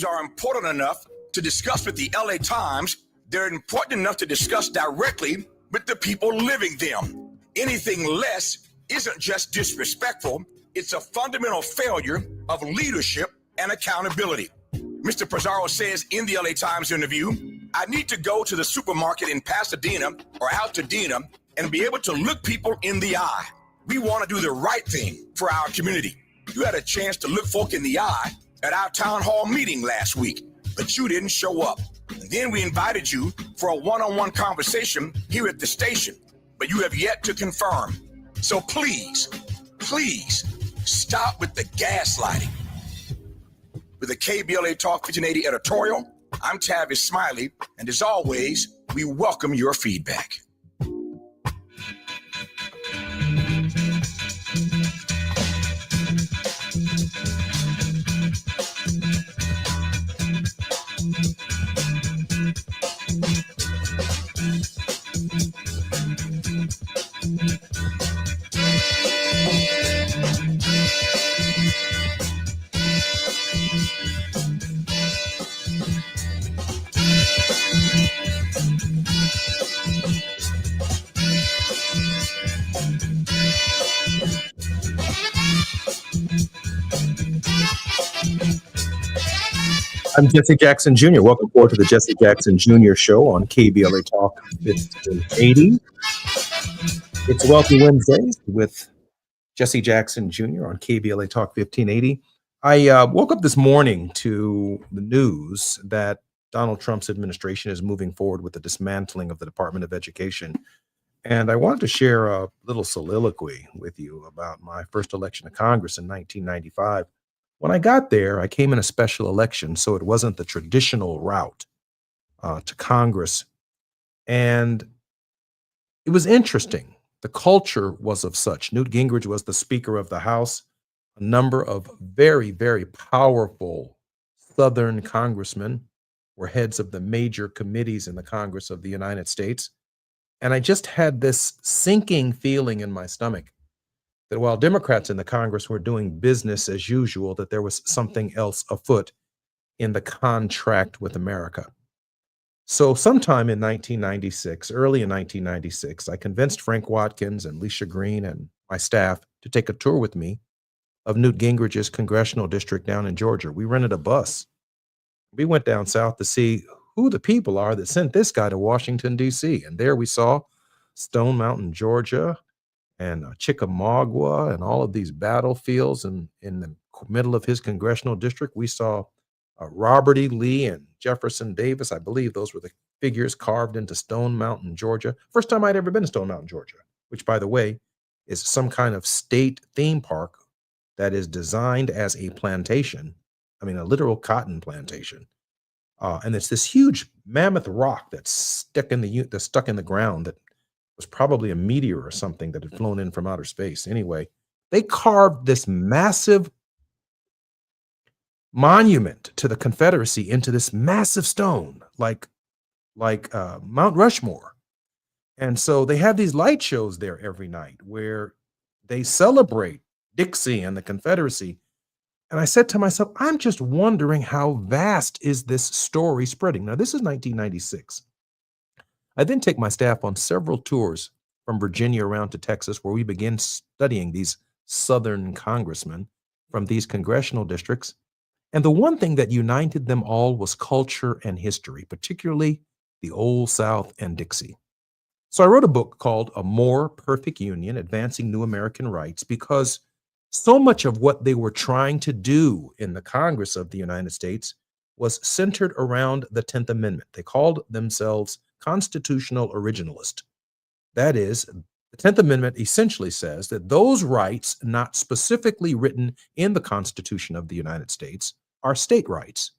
are important enough to discuss with the LA Times. They're important enough to discuss directly with the people living them. Anything less isn't just disrespectful, it's a fundamental failure of leadership and accountability. Mr. Pizarro says in the LA Times interview, I need to go to the supermarket in Pasadena or Altadena and be able to look people in the eye. We want to do the right thing for our community. You had a chance to look folk in the eye at our town hall meeting last week, but you didn't show up. And then we invited you for a one-on-one conversation here at the station, but you have yet to confirm. So please stop with the gaslighting. With the KBLA Talk 1580 editorial, I'm Tavis Smiley, and as always, we welcome your feedback. I'm Jesse Jackson Jr. Welcome forward to the Jesse Jackson Jr. Show on KBLA Talk 1580. It's Wealthy Wednesdays with Jesse Jackson Jr. on KBLA Talk 1580. I woke up this morning to the news that Donald Trump's administration is moving forward with the dismantling of the Department of Education. And I wanted to share a little soliloquy with you about my first election to Congress in 1995. When I got there, I came in a special election, so it wasn't the traditional route to Congress. And it was interesting. The culture was of such. Newt Gingrich was the Speaker of the House. A number of very, very powerful Southern congressmen were heads of the major committees in the Congress of the United States. And I just had this sinking feeling in my stomach that while Democrats in the Congress were doing business as usual, that there was something else afoot in the contract with America. So sometime in 1996, early in 1996, I convinced Frank Watkins and Leisha Green and my staff to take a tour with me of Newt Gingrich's congressional district down in Georgia. We rented a bus. We went down south to see who the people are that sent this guy to Washington, D.C. And there we saw Stone Mountain, Georgia, and Chickamauga, and all of these battlefields. And in the middle of his congressional district, we saw Robert E. Lee and Jefferson Davis. I believe those were the figures carved into Stone Mountain, Georgia. First time I'd ever been to Stone Mountain, Georgia, which, by the way, is some kind of state theme park that is designed as a plantation. I mean, a literal cotton plantation. And it's this huge mammoth rock that's stuck in the ground that was probably a meteor or something that had flown in from outer space. Anyway, they carved this massive monument to the Confederacy into this massive stone, like Mount Rushmore. And so they have these light shows there every night where they celebrate Dixie and the Confederacy. And I said to myself, I'm just wondering how vast is this story spreading? Now, this is 1996. I then take my staff on several tours from Virginia around to Texas, where we begin studying these Southern congressmen from these congressional districts. And the one thing that united them all was culture and history, particularly the Old South and Dixie. So I wrote a book called A More Perfect Union, Advancing New American Rights, because so much of what they were trying to do in the Congress of the United States was centered around the 10th Amendment. They called themselves constitutional originalist. That is, the 10th Amendment essentially says that those rights not specifically written in the Constitution of the United States are state rights.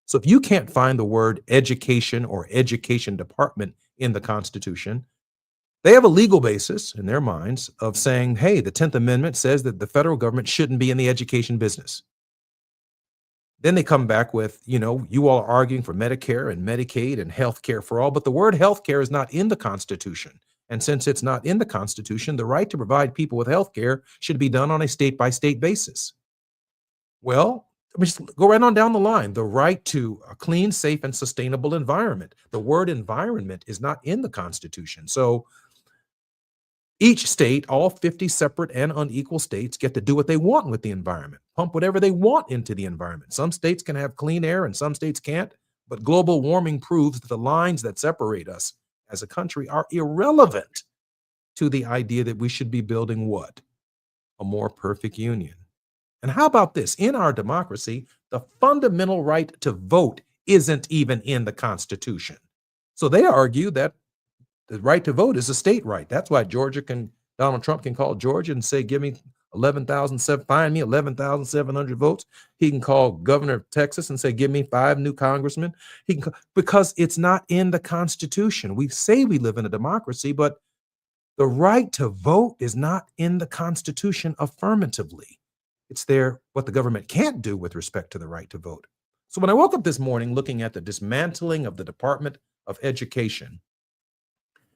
So if you can't find the word education or education department in the Constitution, they have a legal basis in their minds of saying, hey, the 10th Amendment says that the federal government shouldn't be in the education business. Then they come back with, you all are arguing for Medicare and Medicaid and health care for all, but the word health care is not in the Constitution. And since it's not in the Constitution, the right to provide people with health care should be done on a state-by-state basis. Well, just go right on down the line. The right to a clean, safe, and sustainable environment. The word environment is not in the Constitution. So each state, all 50 separate and unequal states, get to do what they want with the environment, pump whatever they want into the environment. Some states can have clean air and some states can't, but global warming proves that the lines that separate us as a country are irrelevant to the idea that we should be building what? A more perfect union. And how about this? In our democracy, the fundamental right to vote isn't even in the Constitution. So they argue that the right to vote is a state right. That's why Donald Trump can call Georgia and say, give me 11,700 votes. He can call Governor of Texas and say, give me 5 new congressmen. Because it's not in the Constitution. We say we live in a democracy, but the right to vote is not in the Constitution affirmatively. It's there what the government can't do with respect to the right to vote. So when I woke up this morning looking at the dismantling of the Department of Education,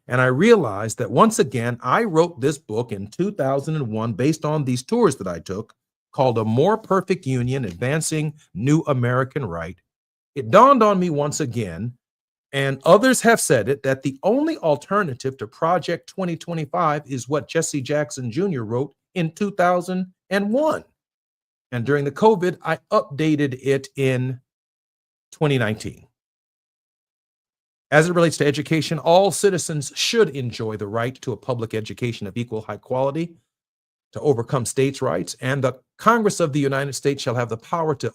and I realized that once again, I wrote this book in 2001 based on these tours that I took called A More Perfect Union, Advancing New American Right. It dawned on me once again, and others have said it, that the only alternative to Project 2025 is what Jesse Jackson Jr. wrote in 2001. And during the COVID, I updated it in 2019. As it relates to education, all citizens should enjoy the right to a public education of equal high quality, to overcome states' rights, and the Congress of the United States shall have the power to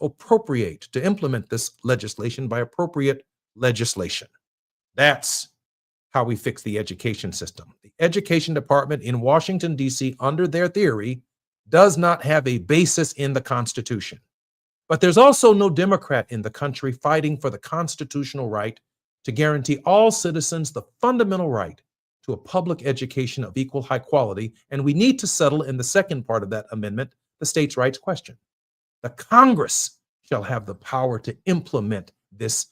implement this legislation by appropriate legislation. That's how we fix the education system. The education department in Washington, D.C., under their theory, does not have a basis in the Constitution. But there's also no Democrat in the country fighting for the constitutional right to guarantee all citizens the fundamental right to a public education of equal high quality. And we need to settle in the second part of that amendment, the states' rights question. The Congress shall have the power to implement this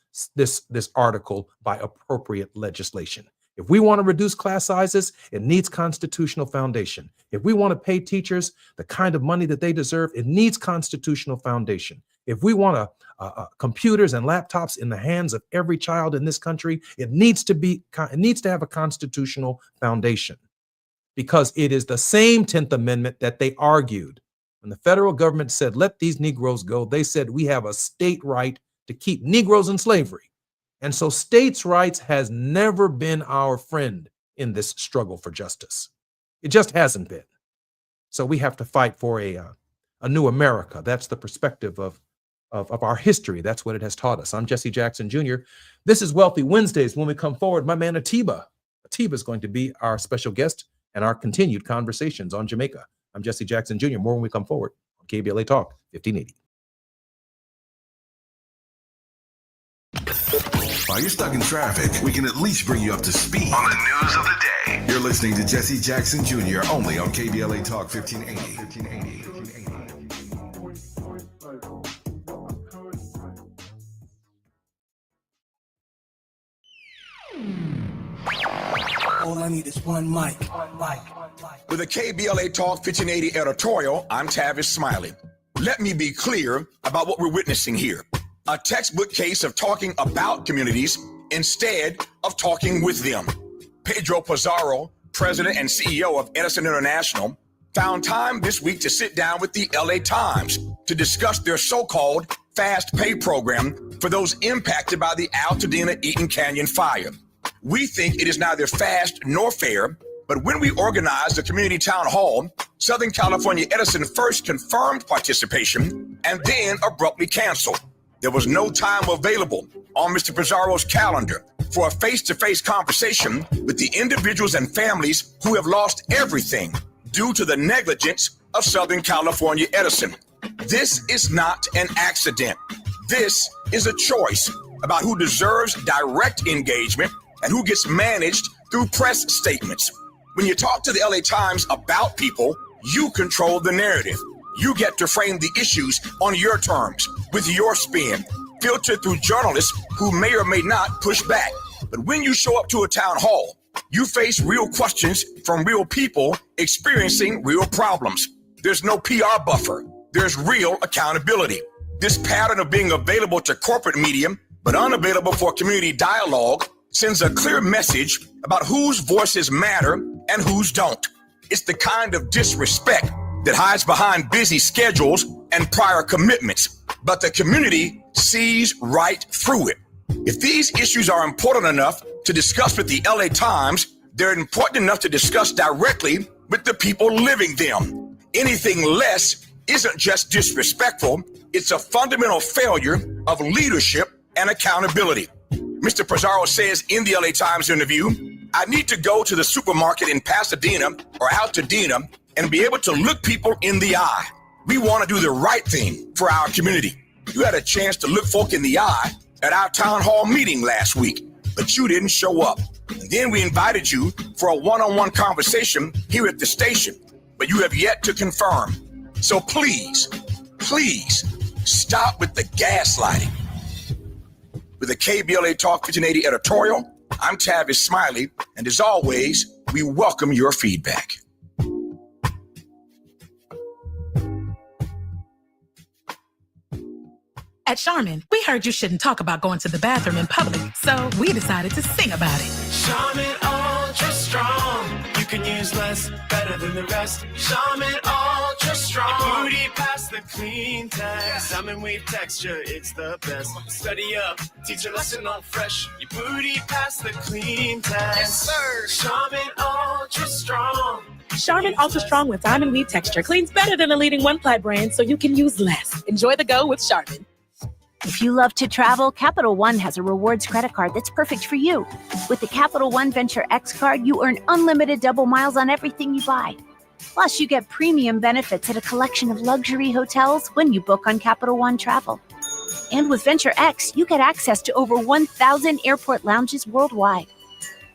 article by appropriate legislation. If we want to reduce class sizes, it needs constitutional foundation. If we want to pay teachers the kind of money that they deserve, it needs constitutional foundation. If we want computers and laptops in the hands of every child in this country, it needs to have a constitutional foundation, because it is the same 10th Amendment that they argued. When the federal government said, let these Negroes go, they said we have a state right to keep Negroes in slavery. And so states' rights has never been our friend in this struggle for justice. It just hasn't been. So we have to fight for a new America. That's the perspective of our history. That's what it has taught us. I'm Jesse Jackson Jr. This is Wealthy Wednesdays. When we come forward, my man Atiba is going to be our special guest and our continued conversations on Jamaica. I'm Jesse Jackson Jr. More when we come forward on KBLA Talk 1580. While you're stuck in traffic, we can at least bring you up to speed on the news of the day. You're listening to Jesse Jackson Jr. only on KBLA Talk 1580. All I need is one mic. With a KBLA Talk 1580 editorial, I'm Tavis Smiley. Let me be clear about what we're witnessing here. A textbook case of talking about communities instead of talking with them. Pedro Pizarro, president and CEO of Edison International, found time this week to sit down with the LA Times to discuss their so-called fast pay program for those impacted by the Altadena Eaton Canyon fire. We think it is neither fast nor fair, but when we organized the community town hall, Southern California Edison first confirmed participation and then abruptly canceled. There was no time available on Mr. Pizarro's calendar for a face-to-face conversation with the individuals and families who have lost everything due to the negligence of Southern California Edison. This is not an accident. This is a choice about who deserves direct engagement and who gets managed through press statements. When you talk to the LA Times about people, you control the narrative. You get to frame the issues on your terms, with your spin, filtered through journalists who may or may not push back. But when you show up to a town hall, you face real questions from real people experiencing real problems. There's no PR buffer. There's real accountability. This pattern of being available to corporate media but unavailable for community dialogue sends a clear message about whose voices matter and whose don't. It's the kind of disrespect that hides behind busy schedules and prior commitments, but the community sees right through it. If these issues are important enough to discuss with the LA Times, they're important enough to discuss directly with the people living them. Anything less isn't just disrespectful, it's a fundamental failure of leadership and accountability. Mr. Pizarro says in the LA Times interview, I need to go to the supermarket in Pasadena or Altadena and be able to look people in the eye. We want to do the right thing for our community. You had a chance to look folk in the eye at our town hall meeting last week, but you didn't show up. And then we invited you for a one-on-one conversation here at the station, but you have yet to confirm. So please stop with the gaslighting. With the KBLA Talk 1580 editorial, I'm Tavis Smiley, and as always, we welcome your feedback. At Charmin, we heard you shouldn't talk about going to the bathroom in public, so we decided to sing about it. Charmin Ultra Strong. You can use less, better than the rest. Charmin Ultra Strong. Your booty past the clean test. Salmon weave texture, it's the best. Study up, teach a lesson on fresh. Your booty past the clean test. Yes, sir. Charmin Ultra Strong. Charmin Ultra Strong with diamond weave texture cleans better than the leading one-ply brand, so you can use less. Enjoy the go with Charmin. If you love to travel, Capital One has a rewards credit card that's perfect for you. With the Capital One Venture X card, you earn unlimited double miles on everything you buy. Plus, you get premium benefits at a collection of luxury hotels when you book on Capital One Travel. And with Venture X, you get access to over 1,000 airport lounges worldwide.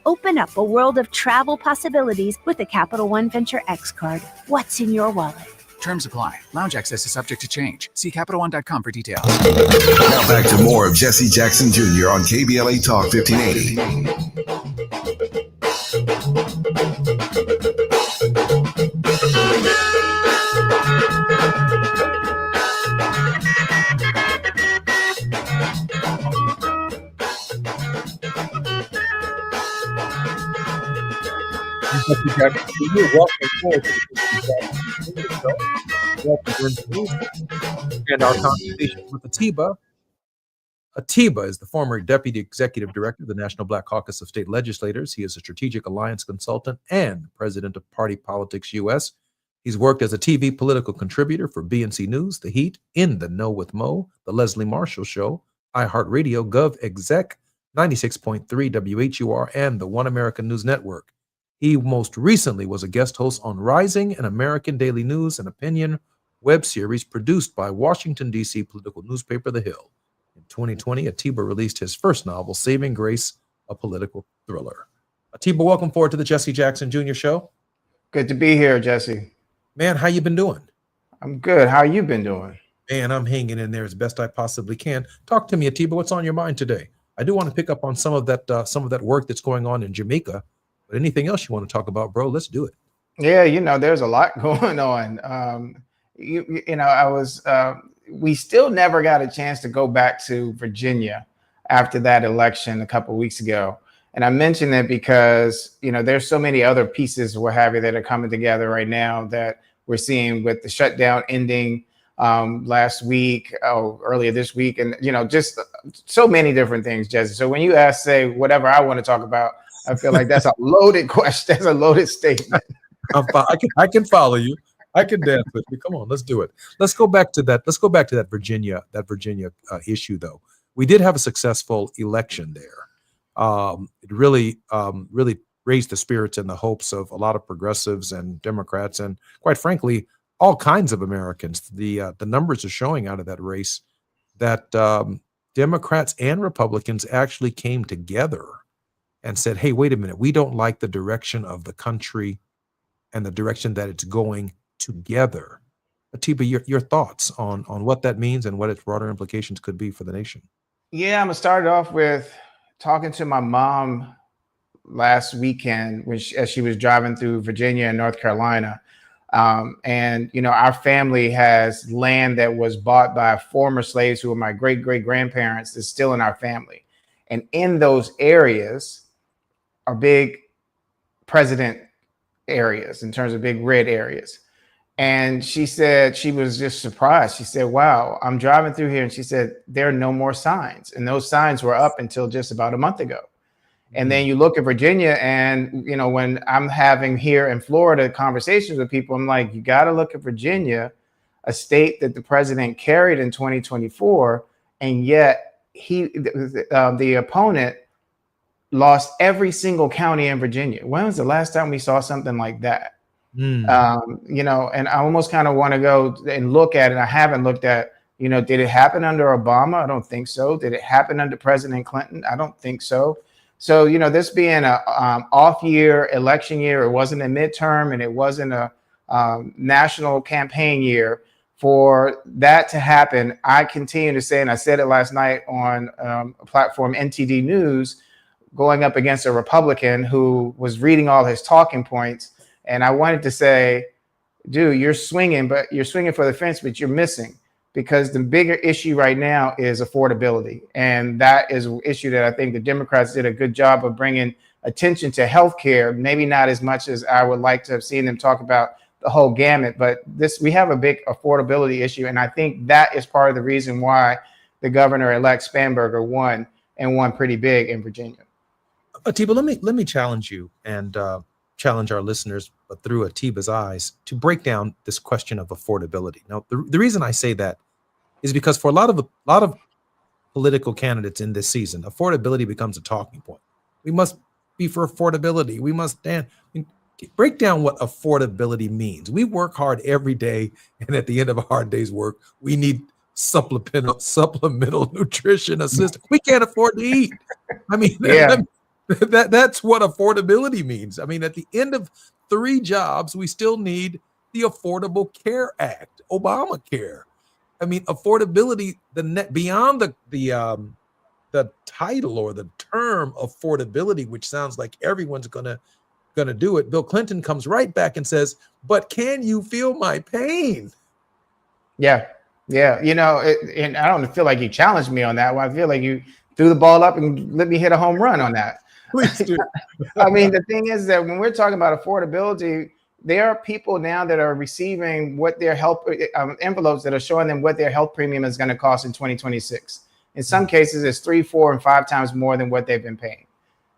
Open up a world of travel possibilities with the Capital One Venture X card. What's in your wallet? Terms apply. Lounge access is subject to change. See CapitalOne.com for details. Now back to more of Jesse Jackson Jr. on KBLA Talk 1580. And our conversation with Atiba. Atiba is the former Deputy Executive Director of the National Black Caucus of State Legislators. He is a strategic alliance consultant and president of Party Politics US. He's worked as a TV political contributor for BNC News, The Heat, In the Know with Mo, The Leslie Marshall Show, iHeartRadio, GovExec, 96.3 WHUR, and the One American News Network. He most recently was a guest host on Rising, an American daily news and opinion web series produced by Washington, D.C. political newspaper The Hill. In 2020, Atiba released his first novel, Saving Grace, a political thriller. Atiba, welcome forward to the Jesse Jackson Jr. Show. Good to be here, Jesse. Man, how you been doing? I'm good. How you been doing? Man, I'm hanging in there as best I possibly can. Talk to me, Atiba. What's on your mind today? I do want to pick up on some of that work that's going on in Jamaica. But anything else you want to talk about, bro? Let's do it. Yeah, there's a lot going on. We still never got a chance to go back to Virginia after that election a couple of weeks ago. And I mention that because, there's so many other pieces, what have you, that are coming together right now that we're seeing with the shutdown ending last week, earlier this week, and, just so many different things, Jesse. So when you say whatever I want to talk about, I feel like that's a loaded question. That's a loaded statement. I can follow you. I can dance with you. Come on, let's do it. Let's go back to that. Let's go back to that Virginia issue, though. We did have a successful election there. It really raised the spirits and the hopes of a lot of progressives and Democrats, and quite frankly, all kinds of Americans. The numbers are showing out of that race that Democrats and Republicans actually came together and said, hey, wait a minute, we don't like the direction of the country and the direction that it's going together. Atiba, your thoughts on what that means and what its broader implications could be for the nation. Yeah, I'm going to start off with talking to my mom last weekend as she was driving through Virginia and North Carolina. And, you know, our family has land that was bought by former slaves who were my great-great-grandparents that's still in our family. And in those areas are big president areas in terms of big red areas. And she said she was just surprised. She said, wow, I'm driving through here. And she said, there are no more signs. And those signs were up until just about a month ago. And then you look at Virginia and, you know, when I'm having here in Florida conversations with people, I'm like, you got to look at Virginia, a state that the president carried in 2024. And yet the opponent lost every single county in Virginia. When was the last time we saw something like that? You know, and I almost kind of want to go and look at it. I haven't looked at, you know, did it happen under Obama? I don't think so. Did it happen under President Clinton? I don't think so. So, you know, this being a off year, election year, it wasn't a midterm and it wasn't a national campaign year. For that to happen, I continue to say, and I said it last night on a platform, NTD News, going up against a Republican who was reading all his talking points. And I wanted to say, dude, you're swinging for the fence, but you're missing. Because the bigger issue right now is affordability. And that is an issue that I think the Democrats did a good job of bringing attention to healthcare, maybe not as much as I would like to have seen them talk about the whole gamut, but we have a big affordability issue. And I think that is part of the reason why the governor-elect Spanberger won pretty big in Virginia. Atiba, let me challenge you and challenge our listeners, but through Atiba's eyes, to break down this question of affordability. Now, the reason I say that is because for a lot of political candidates in this season, affordability becomes a talking point. We must be for affordability. We must stand. Break down what affordability means. We work hard every day, and at the end of a hard day's work, we need supplemental nutrition assistance. We can't afford to eat. I mean, that's what affordability means. I mean, at the end of 3 jobs, we still need the Affordable Care Act, Obamacare. I mean, affordability, beyond the title or the term affordability, which sounds like everyone's gonna do it. Bill Clinton comes right back and says, "But can you feel my pain?" Yeah. You know, and I don't feel like you challenged me on that one. I feel like you threw the ball up and let me hit a home run on that. Please do. I mean, the thing is that when we're talking about affordability, there are people now that are receiving what their health envelopes that are showing them what their health premium is going to cost in 2026. In some cases, it's 3, 4, and 5 times more than what they've been paying.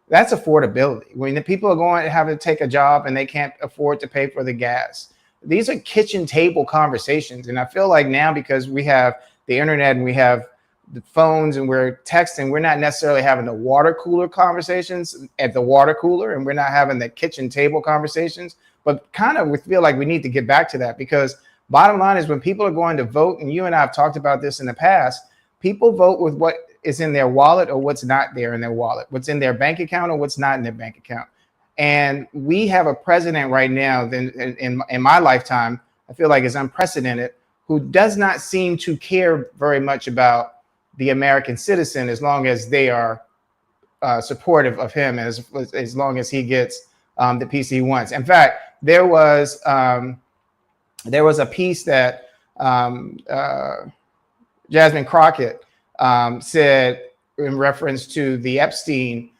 That's affordability. When the people are going to have to take a job and they can't afford to pay for the gas. These are kitchen table conversations. And I feel like now, because we have the internet and we have the phones and we're texting, we're not necessarily having the water cooler conversations at the water cooler, and we're not having the kitchen table conversations. But kind of we feel like we need to get back to that, because bottom line is when people are going to vote, and you and I have talked about this in the past, people vote with what is in their wallet or what's not there in their wallet, what's in their bank account or what's not in their bank account. And we have a president right now, in my lifetime, I feel like is unprecedented, who does not seem to care very much about the American citizen as long as they are supportive of him, as long as he gets the piece he wants. In fact, there was a piece that Jasmine Crockett said in reference to the Epstein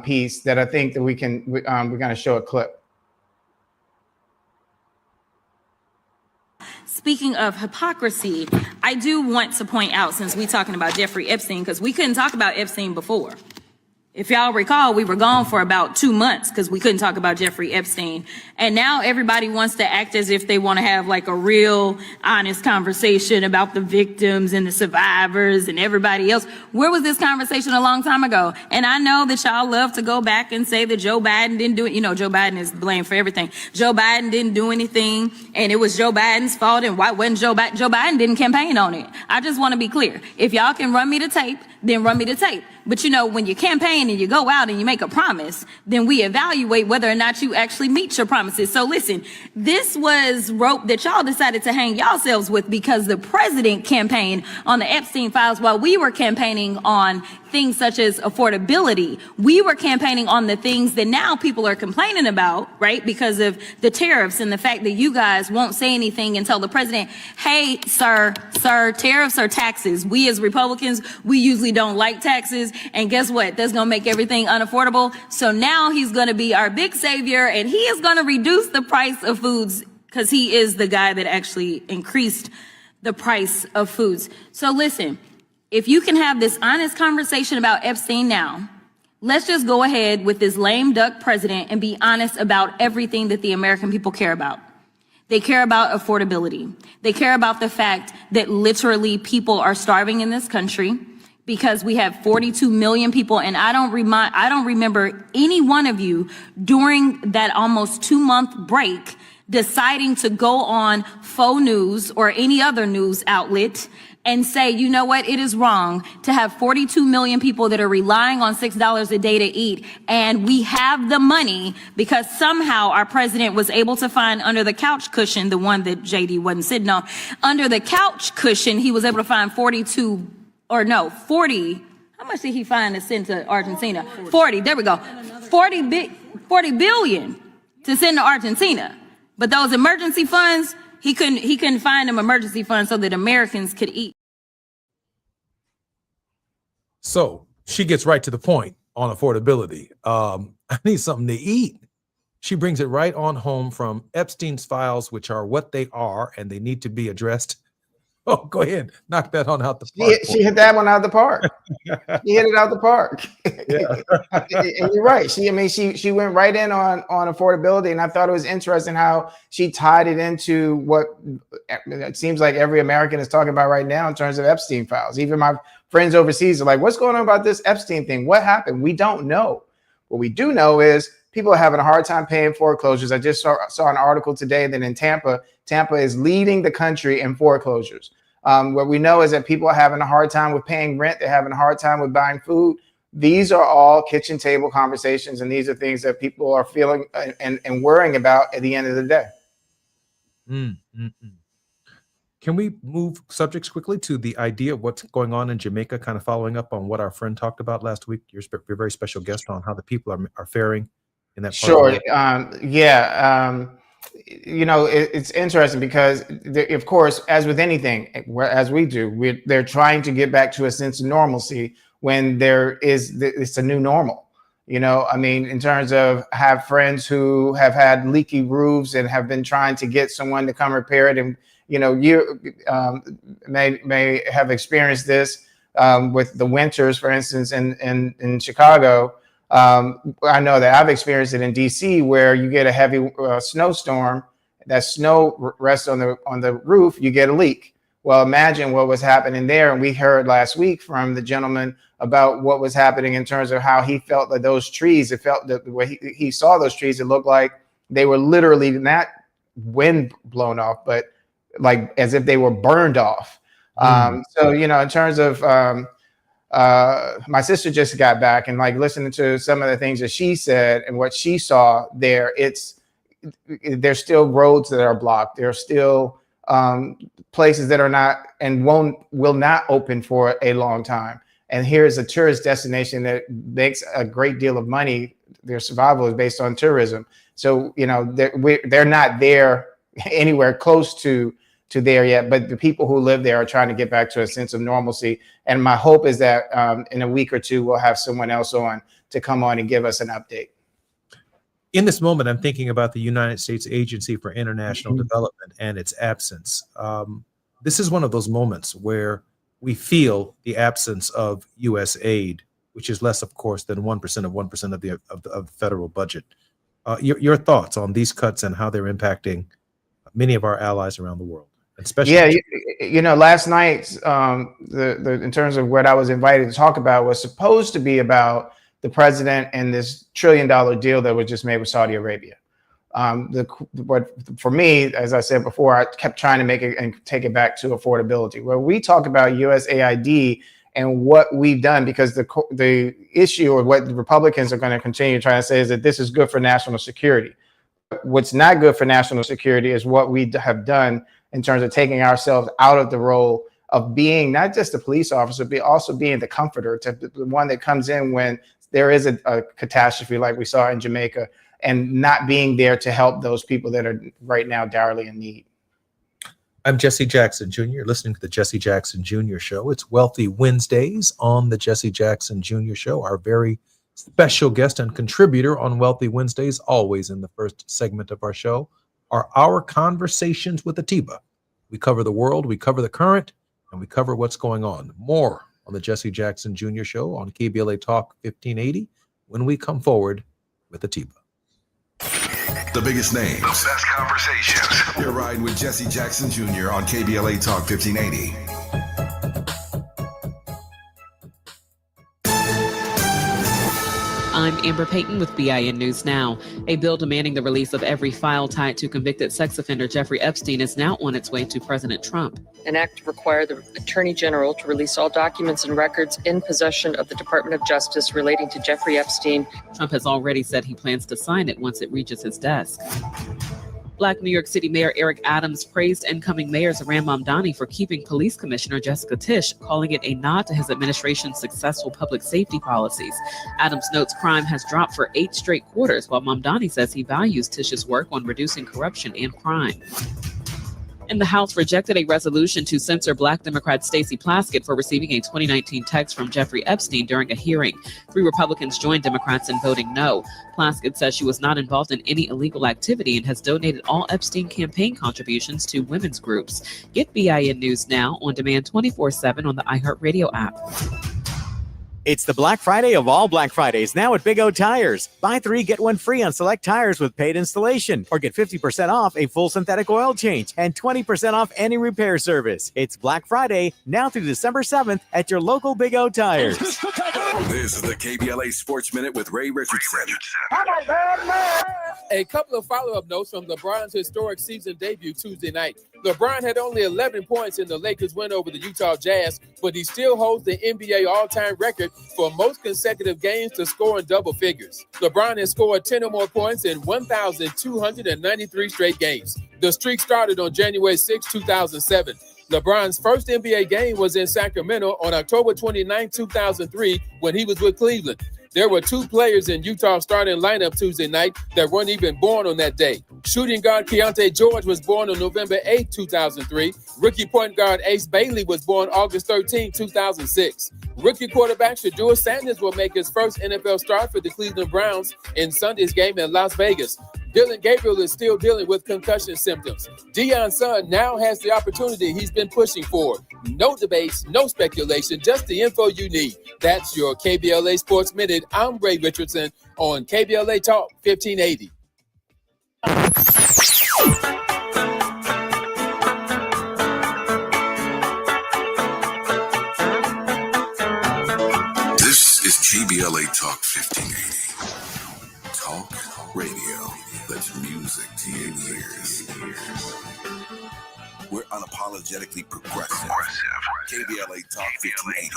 piece that I think that we're going to show a clip. Speaking of hypocrisy, I do want to point out, since we're talking about Jeffrey Epstein, because we couldn't talk about Epstein before. If y'all recall, we were gone for about 2 months because we couldn't talk about Jeffrey Epstein. And now everybody wants to act as if they want to have like a real honest conversation about the victims and the survivors and everybody else. Where was this conversation a long time ago? And I know that y'all love to go back and say that Joe Biden didn't do it. You know, Joe Biden is blamed for everything. Joe Biden didn't do anything and it was Joe Biden's fault. And why wasn't Joe Biden didn't campaign on it? I just want to be clear. If y'all can run me the tape, then run me the tape. But you know, when you campaign and you go out and you make a promise, then we evaluate whether or not you actually meet your promises. So listen, this was rope that y'all decided to hang yourselves with because the president campaigned on the Epstein files while we were campaigning on things such as affordability. We were campaigning on the things that now people are complaining about, right? Because of the tariffs and the fact that you guys won't say anything and tell the president, hey, sir, tariffs are taxes. We as Republicans, we usually don't like taxes. And guess what? That's going to make everything unaffordable. So now he's going to be our big savior and he is going to reduce the price of foods because he is the guy that actually increased the price of foods. So listen, if you can have this honest conversation about Epstein now, let's just go ahead with this lame duck president and be honest about everything that the American people care about. They care about affordability. They care about the fact that literally people are starving in this country because we have 42 million people. And I don't remember any one of you during that almost 2-month break deciding to go on faux news or any other news outlet and say, you know what, it is wrong to have 42 million people that are relying on $6 a day to eat. And we have the money because somehow our president was able to find under the couch cushion, the one that JD wasn't sitting on, under the couch cushion, he was able to find 40. How much did he find to send to Argentina? 40, there we go. 40 billion to send to Argentina. But those emergency funds, he couldn't find them emergency funds so that Americans could eat. So she gets right to the point on affordability. I need something to eat. She brings it right on home from Epstein's files, which are what they are, and they need to be addressed. Oh, go ahead. Knock that on out the park. She hit that one out of the park. She hit it out the park. And you're right. She went right in on affordability. And I thought it was interesting how she tied it into what it seems like every American is talking about right now in terms of Epstein files. Even my friends overseas are like, what's going on about this Epstein thing? What happened? We don't know. What we do know is people are having a hard time paying foreclosures. I just saw an article today that in Tampa is leading the country in foreclosures. What we know is that people are having a hard time with paying rent. They're having a hard time with buying food. These are all kitchen table conversations, and these are things that people are feeling and worrying about at the end of the day. Can we move subjects quickly to the idea of what's going on in Jamaica, kind of following up on what our friend talked about last week, your very special guest, on how the people are faring in that part of the world? You know, it's interesting because, of course, as with anything, as we do, they're trying to get back to a sense of normalcy when it's a new normal. You know, I mean, in terms of have friends who have had leaky roofs and have been trying to get someone to come repair it. And, you know, you may have experienced this with the winters, for instance, in Chicago. I know that I've experienced it in DC, where you get a heavy snowstorm, that snow rests on the roof, you get a leak. Well, imagine what was happening there. And we heard last week from the gentleman about what was happening in terms of how he felt that those trees, it felt that the way he saw those trees, it looked like they were literally not wind blown off, but like as if they were burned off. So, you know, in terms of my sister just got back, and like listening to some of the things that she said and what she saw there, there's still roads that are blocked. There are still places that are not and will not open for a long time. And here's a tourist destination that makes a great deal of money. Their survival is based on tourism. So, you know, they're not there anywhere close to there yet, but the people who live there are trying to get back to a sense of normalcy. And my hope is that in a week or two, we'll have someone else on to come on and give us an update. In this moment, I'm thinking about the United States Agency for International Development and its absence. This is one of those moments where we feel the absence of U.S. aid, which is less, of course, than 1% of 1% of the federal budget. Your thoughts on these cuts and how they're impacting many of our allies around the world? Especially you know, last night, in terms of what I was invited to talk about was supposed to be about the president and this $1 trillion deal that was just made with Saudi Arabia. But for me, as I said before, I kept trying to make it and take it back to affordability. Where we talk about USAID and what we've done, because the issue, or what the Republicans are going to continue trying to say, is that this is good for national security. What's not good for national security is what we have done in terms of taking ourselves out of the role of being not just a police officer, but also being the comforter, to the one that comes in when there is a catastrophe like we saw in Jamaica, and not being there to help those people that are right now direly in need. I'm Jesse Jackson Jr. You're listening to the Jesse Jackson Jr. Show. It's Wealthy Wednesdays on the Jesse Jackson Jr. Show. Our very special guest and contributor on Wealthy Wednesdays, always in the first segment of our show, are our conversations with Atiba. We cover the world, we cover the current, and we cover what's going on. More on the Jesse Jackson Jr. Show on KBLA Talk 1580 when we come forward with Atiba. The biggest names, the best conversations. You're riding with Jesse Jackson Jr. on KBLA Talk 1580. I'm Amber Payton with BIN News Now. A bill demanding the release of every file tied to convicted sex offender Jeffrey Epstein is now on its way to President Trump. An act to require the Attorney General to release all documents and records in possession of the Department of Justice relating to Jeffrey Epstein. Trump has already said he plans to sign it once it reaches his desk. Black New York City Mayor Eric Adams praised incoming Mayor Zohran Mamdani for keeping Police Commissioner Jessica Tisch, calling it a nod to his administration's successful public safety policies. Adams notes crime has dropped for 8 straight quarters, while Mamdani says he values Tisch's work on reducing corruption and crime. And the House rejected a resolution to censor Black Democrat Stacey Plaskett for receiving a 2019 text from Jeffrey Epstein during a hearing. 3 Republicans joined Democrats in voting no. Plaskett says she was not involved in any illegal activity and has donated all Epstein campaign contributions to women's groups. Get BIN News Now on demand 24/7 on the iHeartRadio app. It's the Black Friday of all Black Fridays now at Big O Tires. Buy 3, get 1 free on select tires with paid installation, or get 50% off a full synthetic oil change and 20% off any repair service. It's Black Friday now through December 7th at your local Big O Tires. This is the KBLA Sports Minute with Ray Richardson. A couple of follow-up notes from LeBron's historic season debut Tuesday night. LeBron had only 11 points in the Lakers' win over the Utah Jazz, but he still holds the NBA all-time record for most consecutive games to score in double figures. LeBron has scored 10 or more points in 1,293 straight games. The streak started on January 6, 2007. LeBron's first NBA game was in Sacramento on October 29, 2003, when he was with Cleveland. There were 2 players in Utah's starting lineup Tuesday night that weren't even born on that day. Shooting guard Keontae George was born on November 8, 2003. Rookie point guard Ace Bailey was born August 13, 2006. Rookie quarterback Shedeur Sanders will make his first NFL start for the Cleveland Browns in Sunday's game in Las Vegas. Dylan Gabriel is still dealing with concussion symptoms. Deion Sanders now has the opportunity he's been pushing for. No debates, no speculation, just the info you need. That's your KBLA Sports Minute. I'm Ray Richardson on KBLA Talk 1580. This is KBLA Talk 1580. Talk radio. That's music to your ears. We're unapologetically progressive. KBLA Talk 1580.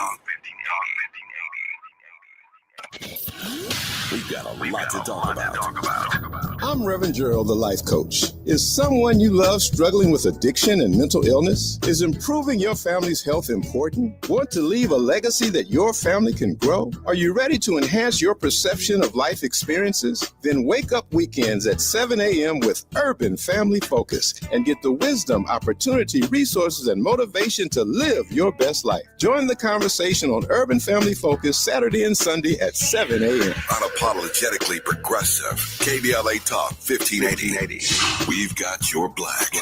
We've got a lot to talk about. I'm Reverend Gerald, the life coach. Is someone you love struggling with addiction and mental illness? Is improving your family's health important? Want to leave a legacy that your family can grow? Are you ready to enhance your perception of life experiences? Then wake up weekends at 7 a.m. with Urban Family Focus and get the wisdom, opportunity, resources, and motivation to live your best life. Join the conversation on Urban Family Focus Saturday and Sunday at 7 a.m. Unapologetically progressive. KBLA Talk 1580. We've got your black.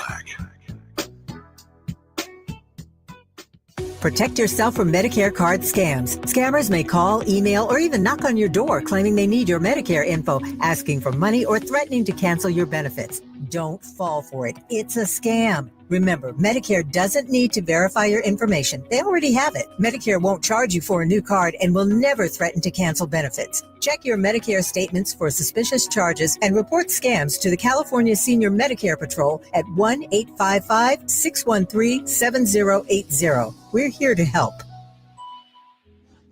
Protect yourself from Medicare card scams. Scammers may call, email, or even knock on your door claiming they need your Medicare info, asking for money or threatening to cancel your benefits. Don't fall for it. It's a scam. Remember, Medicare doesn't need to verify your information. They already have it. Medicare won't charge you for a new card and will never threaten to cancel benefits. Check your Medicare statements for suspicious charges and report scams to the California Senior Medicare Patrol at 1-855-613-7080. We're here to help.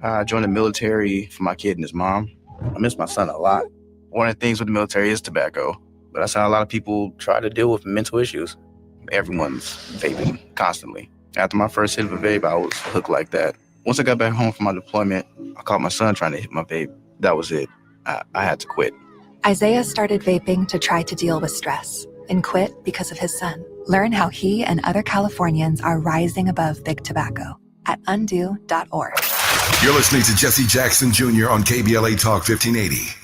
I joined the military for my kid and his mom. I miss my son a lot. One of the things with the military is tobacco, but I saw a lot of people try to deal with mental issues. Everyone's vaping constantly. After my first hit of a vape, I was hooked like that. Once I got back home from my deployment, I caught my son trying to hit my vape. That was it. I had to quit. Isaiah started vaping to try to deal with stress and quit because of his son. Learn how he and other Californians are rising above big tobacco at undo.org. You're listening to Jesse Jackson Jr. on KBLA Talk 1580.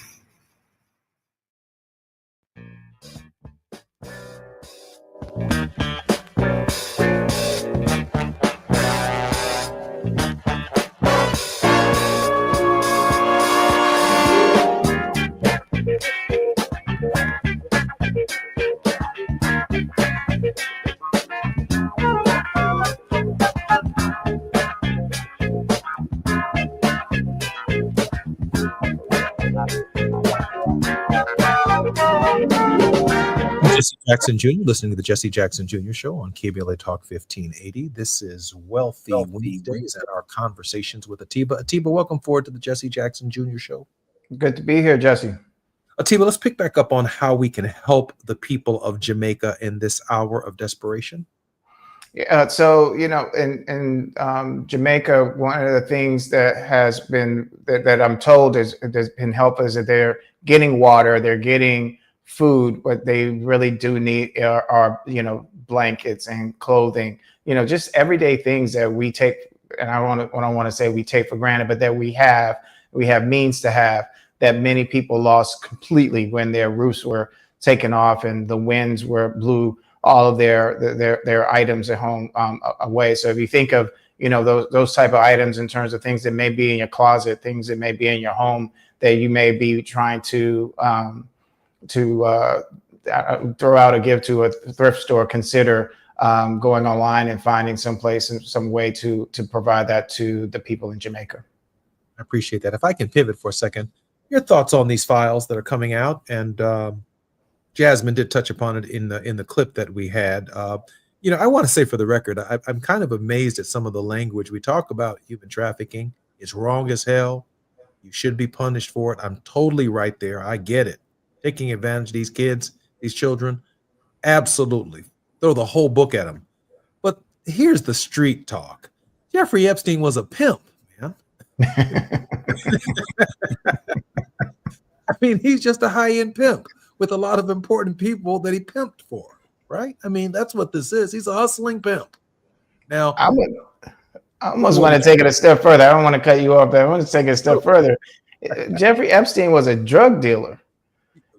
Jesse Jackson Jr., listening to the Jesse Jackson Jr. Show on KBLA Talk 1580. This is Wealthy Wednesdays and our conversations with Atiba. Atiba, welcome forward to the Jesse Jackson Jr. Show. Good to be here, Jesse. Atiba, let's pick back up on how we can help the people of Jamaica in this hour of desperation. Yeah, so, you know, in Jamaica, one of the things that has been, that I'm told has been helpful is that they're getting water, they're getting food, but they really do need are you know, blankets and clothing, you know, just everyday things that we take, and I don't want to say we take for granted, but that we have means to have, that many people lost completely when their roofs were taken off and the winds blew all of their items at home away. So if you think of, you know, those type of items in terms of things that may be in your closet, things that may be in your home that you may be trying to throw out or give to a thrift store, consider going online and finding some place and some way to provide that to the people in Jamaica. I appreciate that. If I can pivot for a second, your thoughts on these files that are coming out, and Jasmine did touch upon it in the clip that we had. You know, I want to say for the record, I'm kind of amazed at some of the language we talk about. Human trafficking is wrong as hell. You should be punished for it. I'm totally right there. I get it. Taking advantage of these kids, these children, absolutely. Throw the whole book at them. But here's the street talk. Jeffrey Epstein was a pimp, man. I mean, he's just a high-end pimp with a lot of important people that he pimped for, right? I mean, that's what this is. He's a hustling pimp. Now, I almost want to take it a step further. I don't want to cut you off, but I want to take it a step further. Jeffrey Epstein was a drug dealer.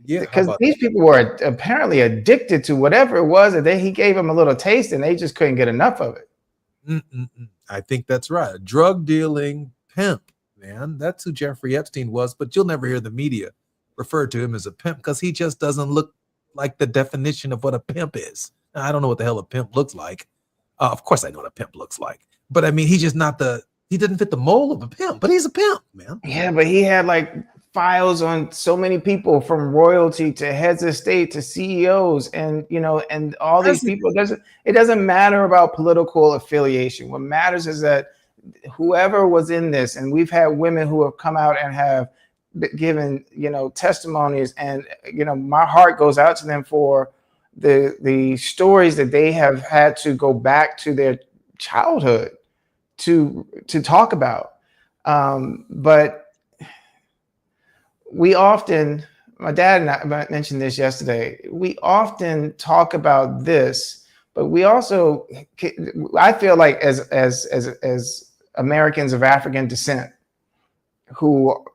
Yeah, because these people were apparently addicted to whatever it was that he gave them a little taste and they just couldn't get enough of it. I think that's right. A drug dealing pimp, man. That's who Jeffrey Epstein was. But you'll never hear the media refer to him as a pimp because he just doesn't look like the definition of what a pimp is. Now, I don't know what the hell a pimp looks like. Of course I know what a pimp looks like. But I mean, he didn't fit the mold of a pimp, but he's a pimp, man. Yeah, but he had like files on so many people, from royalty to heads of state to CEOs, and you know, and all these people. It doesn't matter about political affiliation. What matters is that whoever was in this, and we've had women who have come out and have given, you know, testimonies, and you know, my heart goes out to them for the stories that they have had to go back to their childhood to talk about. But we often, my dad and I mentioned this yesterday, we often talk about this, but we also, I feel like as Americans of African descent who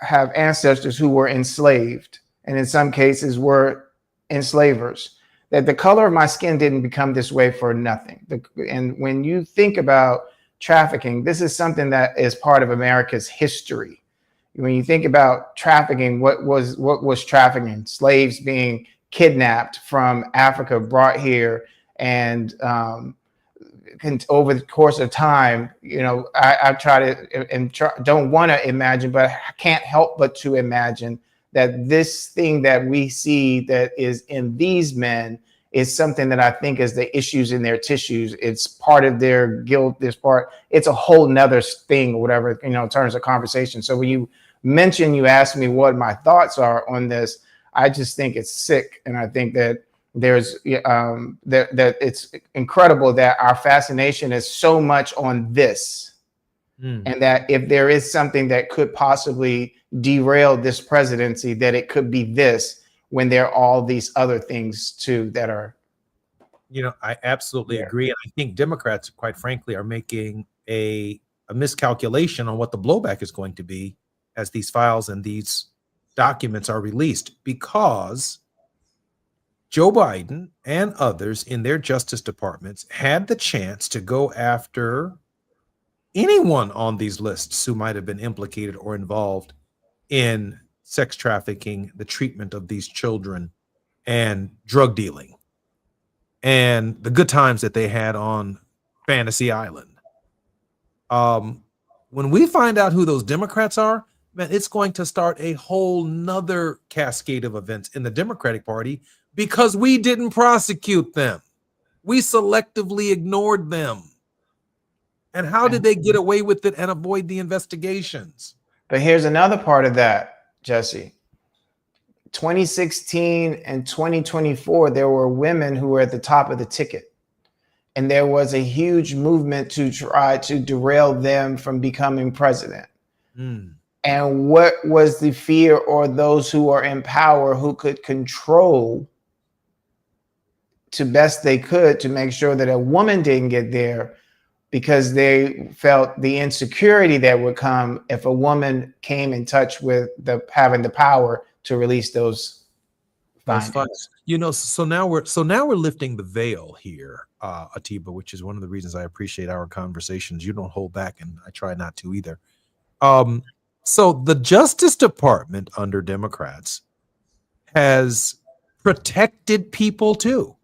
have ancestors who were enslaved, and in some cases were enslavers, that the color of my skin didn't become this way for nothing. And when you think about trafficking, this is something that is part of America's history. When you think about trafficking, what was trafficking? Slaves being kidnapped from Africa, brought here, and over the course of time, you know, I try to and don't want to imagine, but I can't help but to imagine that this thing that we see that is in these men is something that I think is the issues in their tissues. It's part of their guilt. It's a whole nother thing, or whatever, in terms of conversation. So when you asked me what my thoughts are on this, I just think it's sick. And I think that there's that it's incredible that our fascination is so much on this. And that if there is something that could possibly derail this presidency, that it could be this, when there are all these other things too that are. I absolutely agree. And I think Democrats, quite frankly, are making a miscalculation on what the blowback is going to be as these files and these documents are released, because Joe Biden and others in their Justice Departments had the chance to go after anyone on these lists who might have been implicated or involved in sex trafficking, the treatment of these children, and drug dealing, and the good times that they had on Fantasy Island. When we find out who those Democrats are, man, it's going to start a whole nother cascade of events in the Democratic Party, because we didn't prosecute them. We selectively ignored them. And how did they get away with it and avoid the investigations? But here's another part of that, Jesse. 2016 and 2024, there were women who were at the top of the ticket. And there was a huge movement to try to derail them from becoming president. And what was the fear, or those who are in power who could control to best they could to make sure that a woman didn't get there, because they felt the insecurity that would come if a woman came in touch with having the power to release those findings. So now we're lifting the veil here, Atiba, which is one of the reasons I appreciate our conversations. You don't hold back, and I try not to either. So the Justice Department under Democrats has protected people too.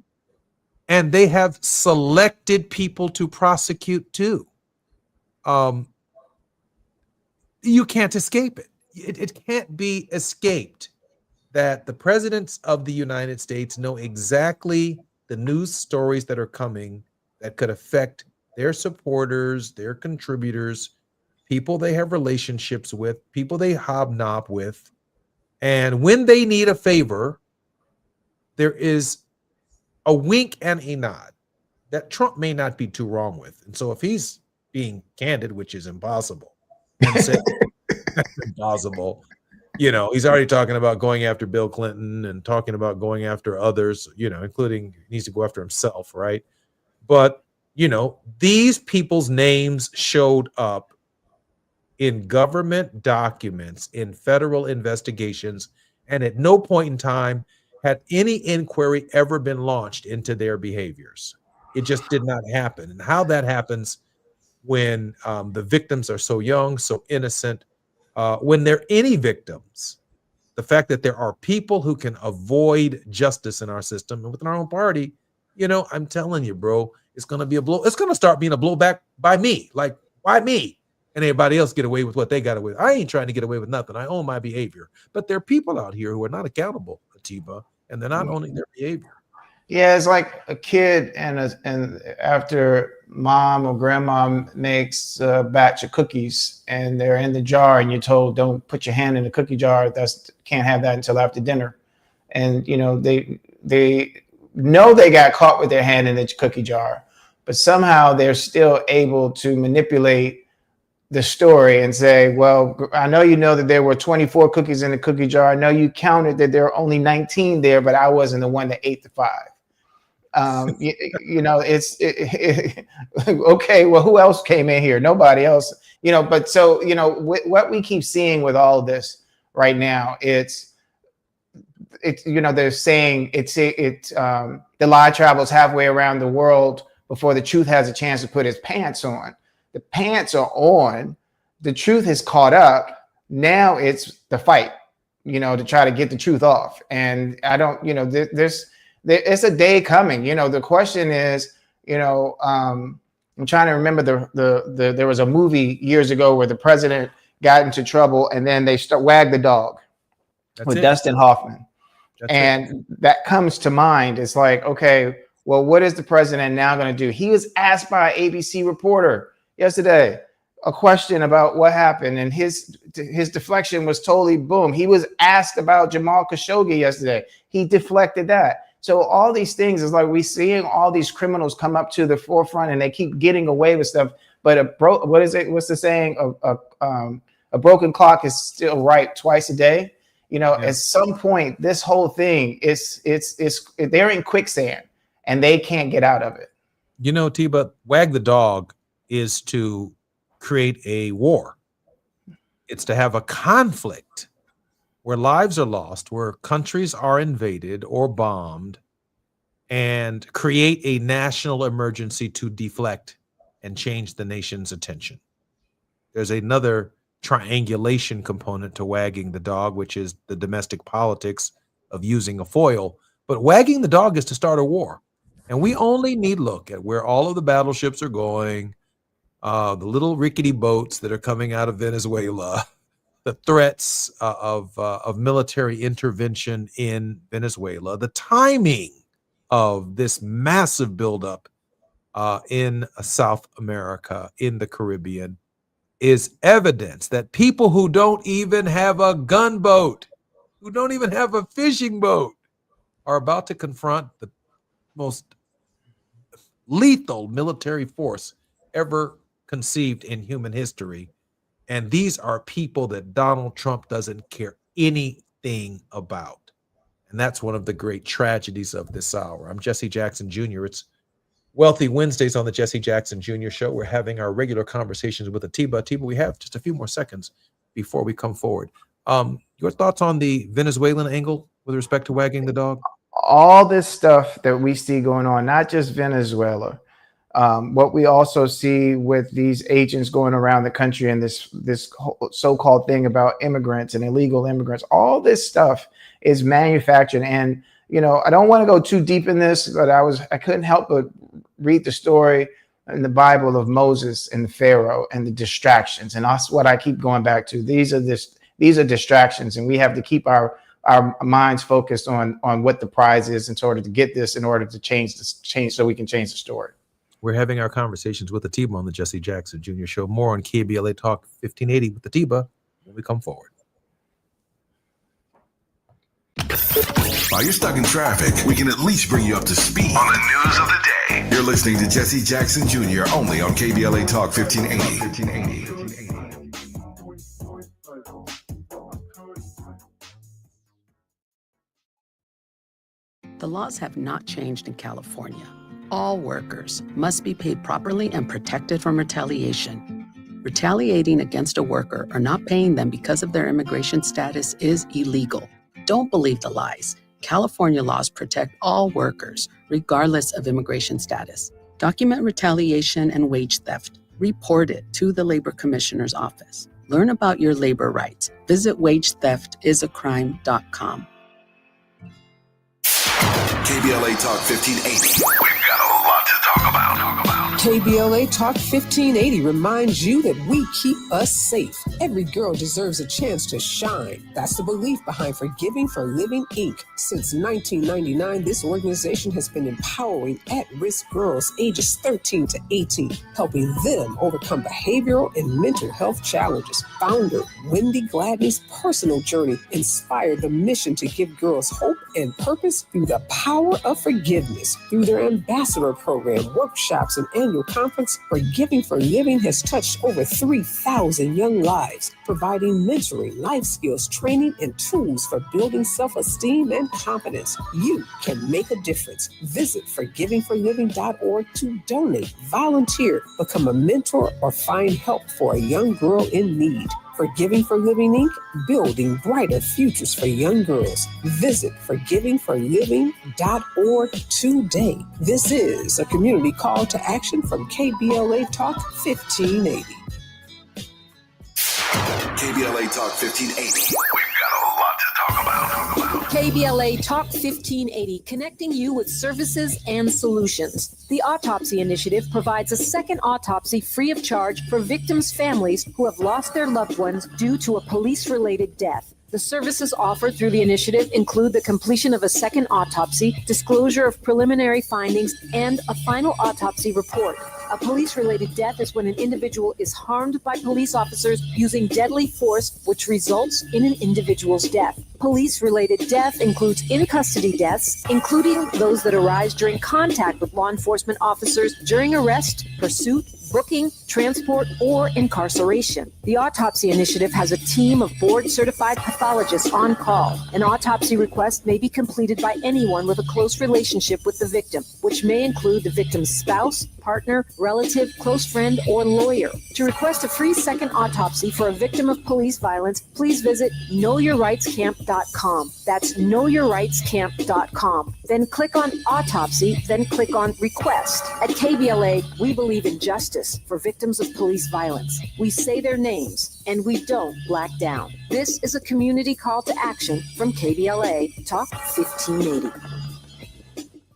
And they have selected people to prosecute too. You can't escape it. It can't be escaped that the presidents of the United States know exactly the news stories that are coming that could affect their supporters, their contributors, people they have relationships with, people they hobnob with. And when they need a favor, there is a wink and a nod that Trump may not be too wrong with. And so if he's being candid, which is impossible, and say, impossible, he's already talking about going after Bill Clinton and talking about going after others, including he needs to go after himself, right? But, these people's names showed up in government documents, in federal investigations, and at no point in time had any inquiry ever been launched into their behaviors. It just did not happen. And how that happens when the victims are so young, so innocent, when there are any victims, the fact that there are people who can avoid justice in our system and within our own party, I'm telling you, bro, it's going to be it's going to start being a blowback by me. Like, why me? And everybody else get away with what they got away with. I ain't trying to get away with nothing. I own my behavior. But there are people out here who are not accountable, Atiba, and they're not owning their behavior. Yeah, it's like a kid and after mom or grandma makes a batch of cookies and they're in the jar, and you're told don't put your hand in the cookie jar. Can't have that until after dinner. And they know they got caught with their hand in the cookie jar, but somehow they're still able to manipulate the story and say, well, I know that there were 24 cookies in the cookie jar. I know you counted that there are only 19 there, but I wasn't the one that ate the 5. Okay, well, who else came in here? Nobody else, but so, what we keep seeing with all of this right now, they're saying the lie travels halfway around the world before the truth has a chance to put its pants on. The pants are on. The truth has caught up. Now it's the fight, to try to get the truth off. And I don't, it's a day coming. The question is, I'm trying to remember there was a movie years ago where the president got into trouble and then they wagged the dog with Dustin Hoffman. And that comes to mind. It's like, okay, well, what is the president now going to do? He was asked by an ABC reporter yesterday a question about what happened, and his deflection was totally boom. He was asked about Jamal Khashoggi yesterday. He deflected that. So all these things is like we seeing all these criminals come up to the forefront, and they keep getting away with stuff. But what's the saying? A broken clock is still right twice a day. You know, at some point, this whole thing is they're in quicksand and they can't get out of it. You know, Tiba, wag the dog is to create a war. It's to have a conflict where lives are lost, where countries are invaded or bombed, and create a national emergency to deflect and change the nation's attention. There's another triangulation component to wagging the dog, which is the domestic politics of using a foil. But wagging the dog is to start a war. And we only need look at where all of the battleships are going, the little rickety boats that are coming out of Venezuela, the threats of military intervention in Venezuela, the timing of this massive buildup in South America, in the Caribbean, is evidence that people who don't even have a gunboat, who don't even have a fishing boat, are about to confront the most lethal military force ever conceived in human history. And these are people that Donald Trump doesn't care anything about. And that's one of the great tragedies of this hour. I'm Jesse Jackson Jr. It's Wealthy Wednesdays on the Jesse Jackson Jr. Show. We're having our regular conversations with Atiba. Atiba, we have just a few more seconds before we come forward. Your thoughts on the Venezuelan angle with respect to wagging the dog? All this stuff that we see going on, not just Venezuela, what we also see with these agents going around the country and this whole so-called thing about immigrants and illegal immigrants, all this stuff is manufactured. And, you know, I don't want to go too deep in this, but I couldn't help but read the story in the Bible of Moses and Pharaoh and the distractions. And that's what I keep going back to. These are distractions, and we have to keep our minds focused on what the prize is in order to get this, in order to change so we can change the story. We're having our conversations with Atiba on the Jesse Jackson Jr. Show. More on KBLA Talk 1580 with Atiba when we come forward. While you're stuck in traffic, we can at least bring you up to speed on the news of the day. You're listening to Jesse Jackson Jr. only on KBLA Talk 1580. The laws have not changed in California. All workers must be paid properly and protected from retaliation. Retaliating against a worker or not paying them because of their immigration status is illegal. Don't believe the lies. California laws protect all workers, regardless of immigration status. Document retaliation and wage theft. Report it to the Labor Commissioner's office. Learn about your labor rights. Visit WageTheftIsACrime.com. KBLA Talk 1580. We've got a lot to talk about. KBLA Talk 1580 reminds you that we keep us safe. Every girl deserves a chance to shine. That's the belief behind Forgiving for Living, Inc. Since 1999, this organization has been empowering at-risk girls ages 13 to 18, helping them overcome behavioral and mental health challenges. Founder Wendy Gladney's personal journey inspired the mission to give girls hope and purpose through the power of forgiveness. Through their ambassador program, workshops, and annual conference, Forgiving for Living has touched over 3,000 young lives, providing mentoring, life skills, training, and tools for building self-esteem and confidence. You can make a difference. Visit forgivingforliving.org to donate, volunteer, become a mentor, or find help for a young girl in need. Forgiving for Living, Inc., building brighter futures for young girls. Visit forgivingforliving.org today. This is a community call to action from KBLA Talk 1580. KBLA Talk 1580. We've got a lot to talk about. KBLA Talk 1580, connecting you with services and solutions. The Autopsy Initiative provides a second autopsy free of charge for victims' families who have lost their loved ones due to a police-related death. The services offered through the initiative include the completion of a second autopsy, disclosure of preliminary findings, and a final autopsy report. A police-related death is when an individual is harmed by police officers using deadly force, which results in an individual's death. Police-related death includes in-custody deaths, including those that arise during contact with law enforcement officers during arrest, pursuit, booking, transport, or incarceration. The Autopsy Initiative has a team of board-certified pathologists on call. An autopsy request may be completed by anyone with a close relationship with the victim, which may include the victim's spouse, partner, relative, close friend, or lawyer. To request a free second autopsy for a victim of police violence, please visit knowyourrightscamp.com. That's knowyourrightscamp.com. Then click on Autopsy, then click on Request. At KBLA, we believe in justice for victims of police violence. We say their names, and we don't black down. This is a community call to action from KBLA Talk 1580.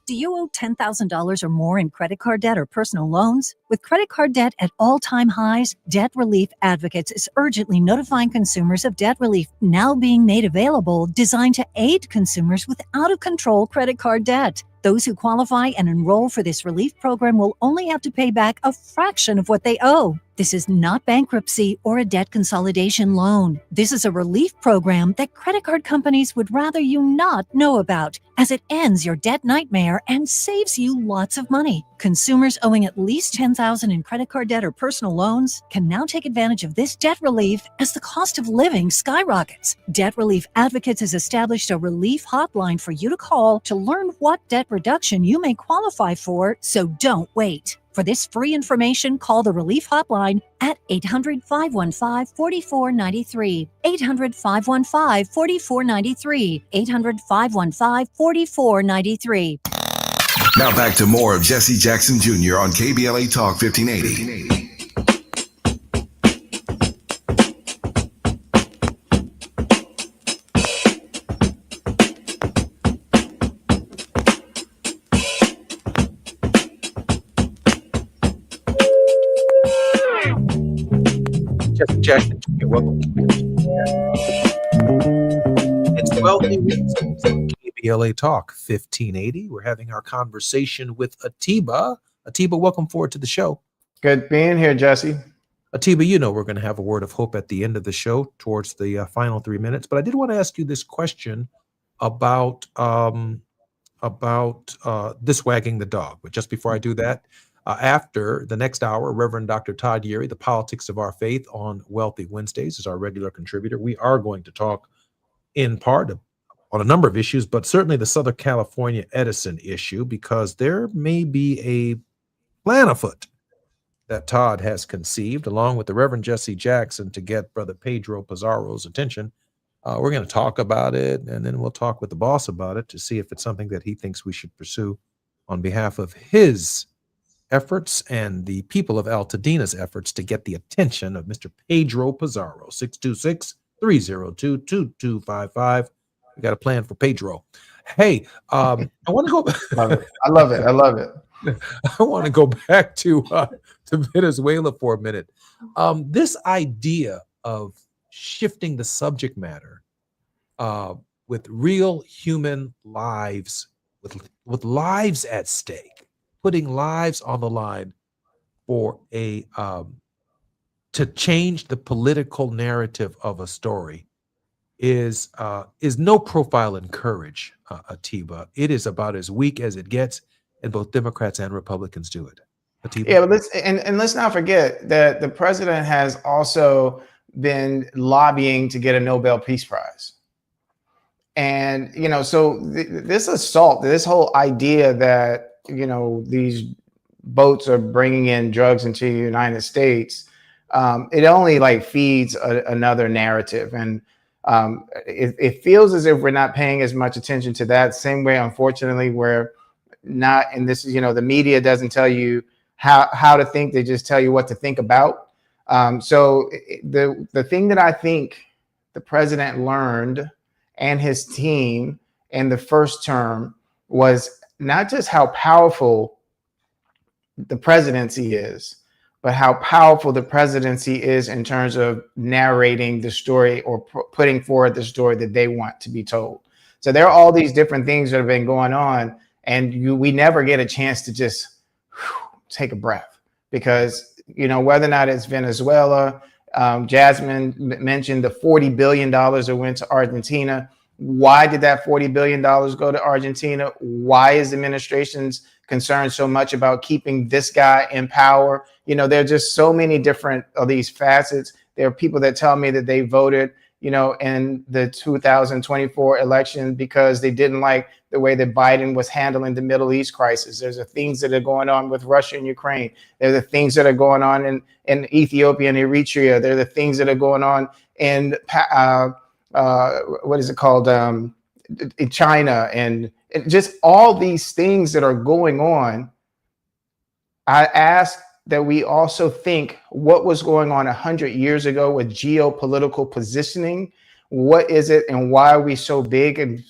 Do you owe $10,000 or more in credit card debt or personal loans? With credit card debt at all-time highs, Debt Relief Advocates is urgently notifying consumers of debt relief now being made available, designed to aid consumers with out-of-control credit card debt. Those who qualify and enroll for this relief program will only have to pay back a fraction of what they owe. This is not bankruptcy or a debt consolidation loan. This is a relief program that credit card companies would rather you not know about, as it ends your debt nightmare and saves you lots of money. Consumers owing at least $10,000 in credit card debt or personal loans can now take advantage of this debt relief as the cost of living skyrockets. Debt Relief Advocates has established a relief hotline for you to call to learn what debt reduction you may qualify for, so don't wait. For this free information, call the Relief Hotline at 800-515-4493. 800-515-4493. 800-515-4493. Now back to more of Jesse Jackson Jr. on KBLA Talk 1580. Jesse Jackson Jr., welcome. It's Wealthy Wednesdays on KBLA Talk 1580. We're having our conversation with Atiba. Atiba, welcome forward to the show. Good being here, Jesse. Atiba, you know we're going to have a word of hope at the end of the show towards the final 3 minutes, but I did want to ask you this question about this wagging the dog. But just before I do that, after the next hour, Reverend Dr. Todd Yeary, The Politics of Our Faith on Wealthy Wednesdays, is our regular contributor. We are going to talk in part on a number of issues, but certainly the Southern California Edison issue, because there may be a plan afoot that Todd has conceived, along with the Reverend Jesse Jackson, to get Brother Pedro Pizarro's attention. We're going to talk about it, and then we'll talk with the boss about it to see if it's something that he thinks we should pursue on behalf of his efforts and the people of Altadena's efforts to get the attention of Mr. Pedro Pizarro. 626-302-2255. We got a plan for Pedro. Hey, I want to go. I love it. I love it. I want to go back to Venezuela for a minute. This idea of shifting the subject matter with real human lives, with lives at stake, putting lives on the line for to change the political narrative of a story is no profile in courage, Atiba. It is about as weak as it gets, and both Democrats and Republicans do it. Atiba. Yeah, but let's not forget that the president has also been lobbying to get a Nobel Peace Prize. And, so this assault, this whole idea that, these boats are bringing in drugs into the United States, it only feeds another narrative. And it feels as if we're not paying as much attention to that. Same way, unfortunately, we're not, and this is, the media doesn't tell you how to think. They just tell you what to think about. So the thing that I think the president learned and his team in the first term was not just how powerful the presidency is, but how powerful the presidency is in terms of narrating the story or putting forward the story that they want to be told. So there are all these different things that have been going on, and we never get a chance to just take a breath, because, you know, whether or not it's Venezuela, Jasmine mentioned the $40 billion that went to Argentina. Why did that $40 billion go to Argentina? Why is the administration's concerned so much about keeping this guy in power? You know, there are just so many different of these facets. There are people that tell me that they voted, you know, in the 2024 election because they didn't like the way that Biden was handling the Middle East crisis. There's the things that are going on with Russia and Ukraine. There are the things that are going on in Ethiopia and Eritrea. There are the things that are going on in what is it called? In China, and just all these things that are going on. I ask that we also think what was going on 100 years ago with geopolitical positioning. What is it, and why are we so big and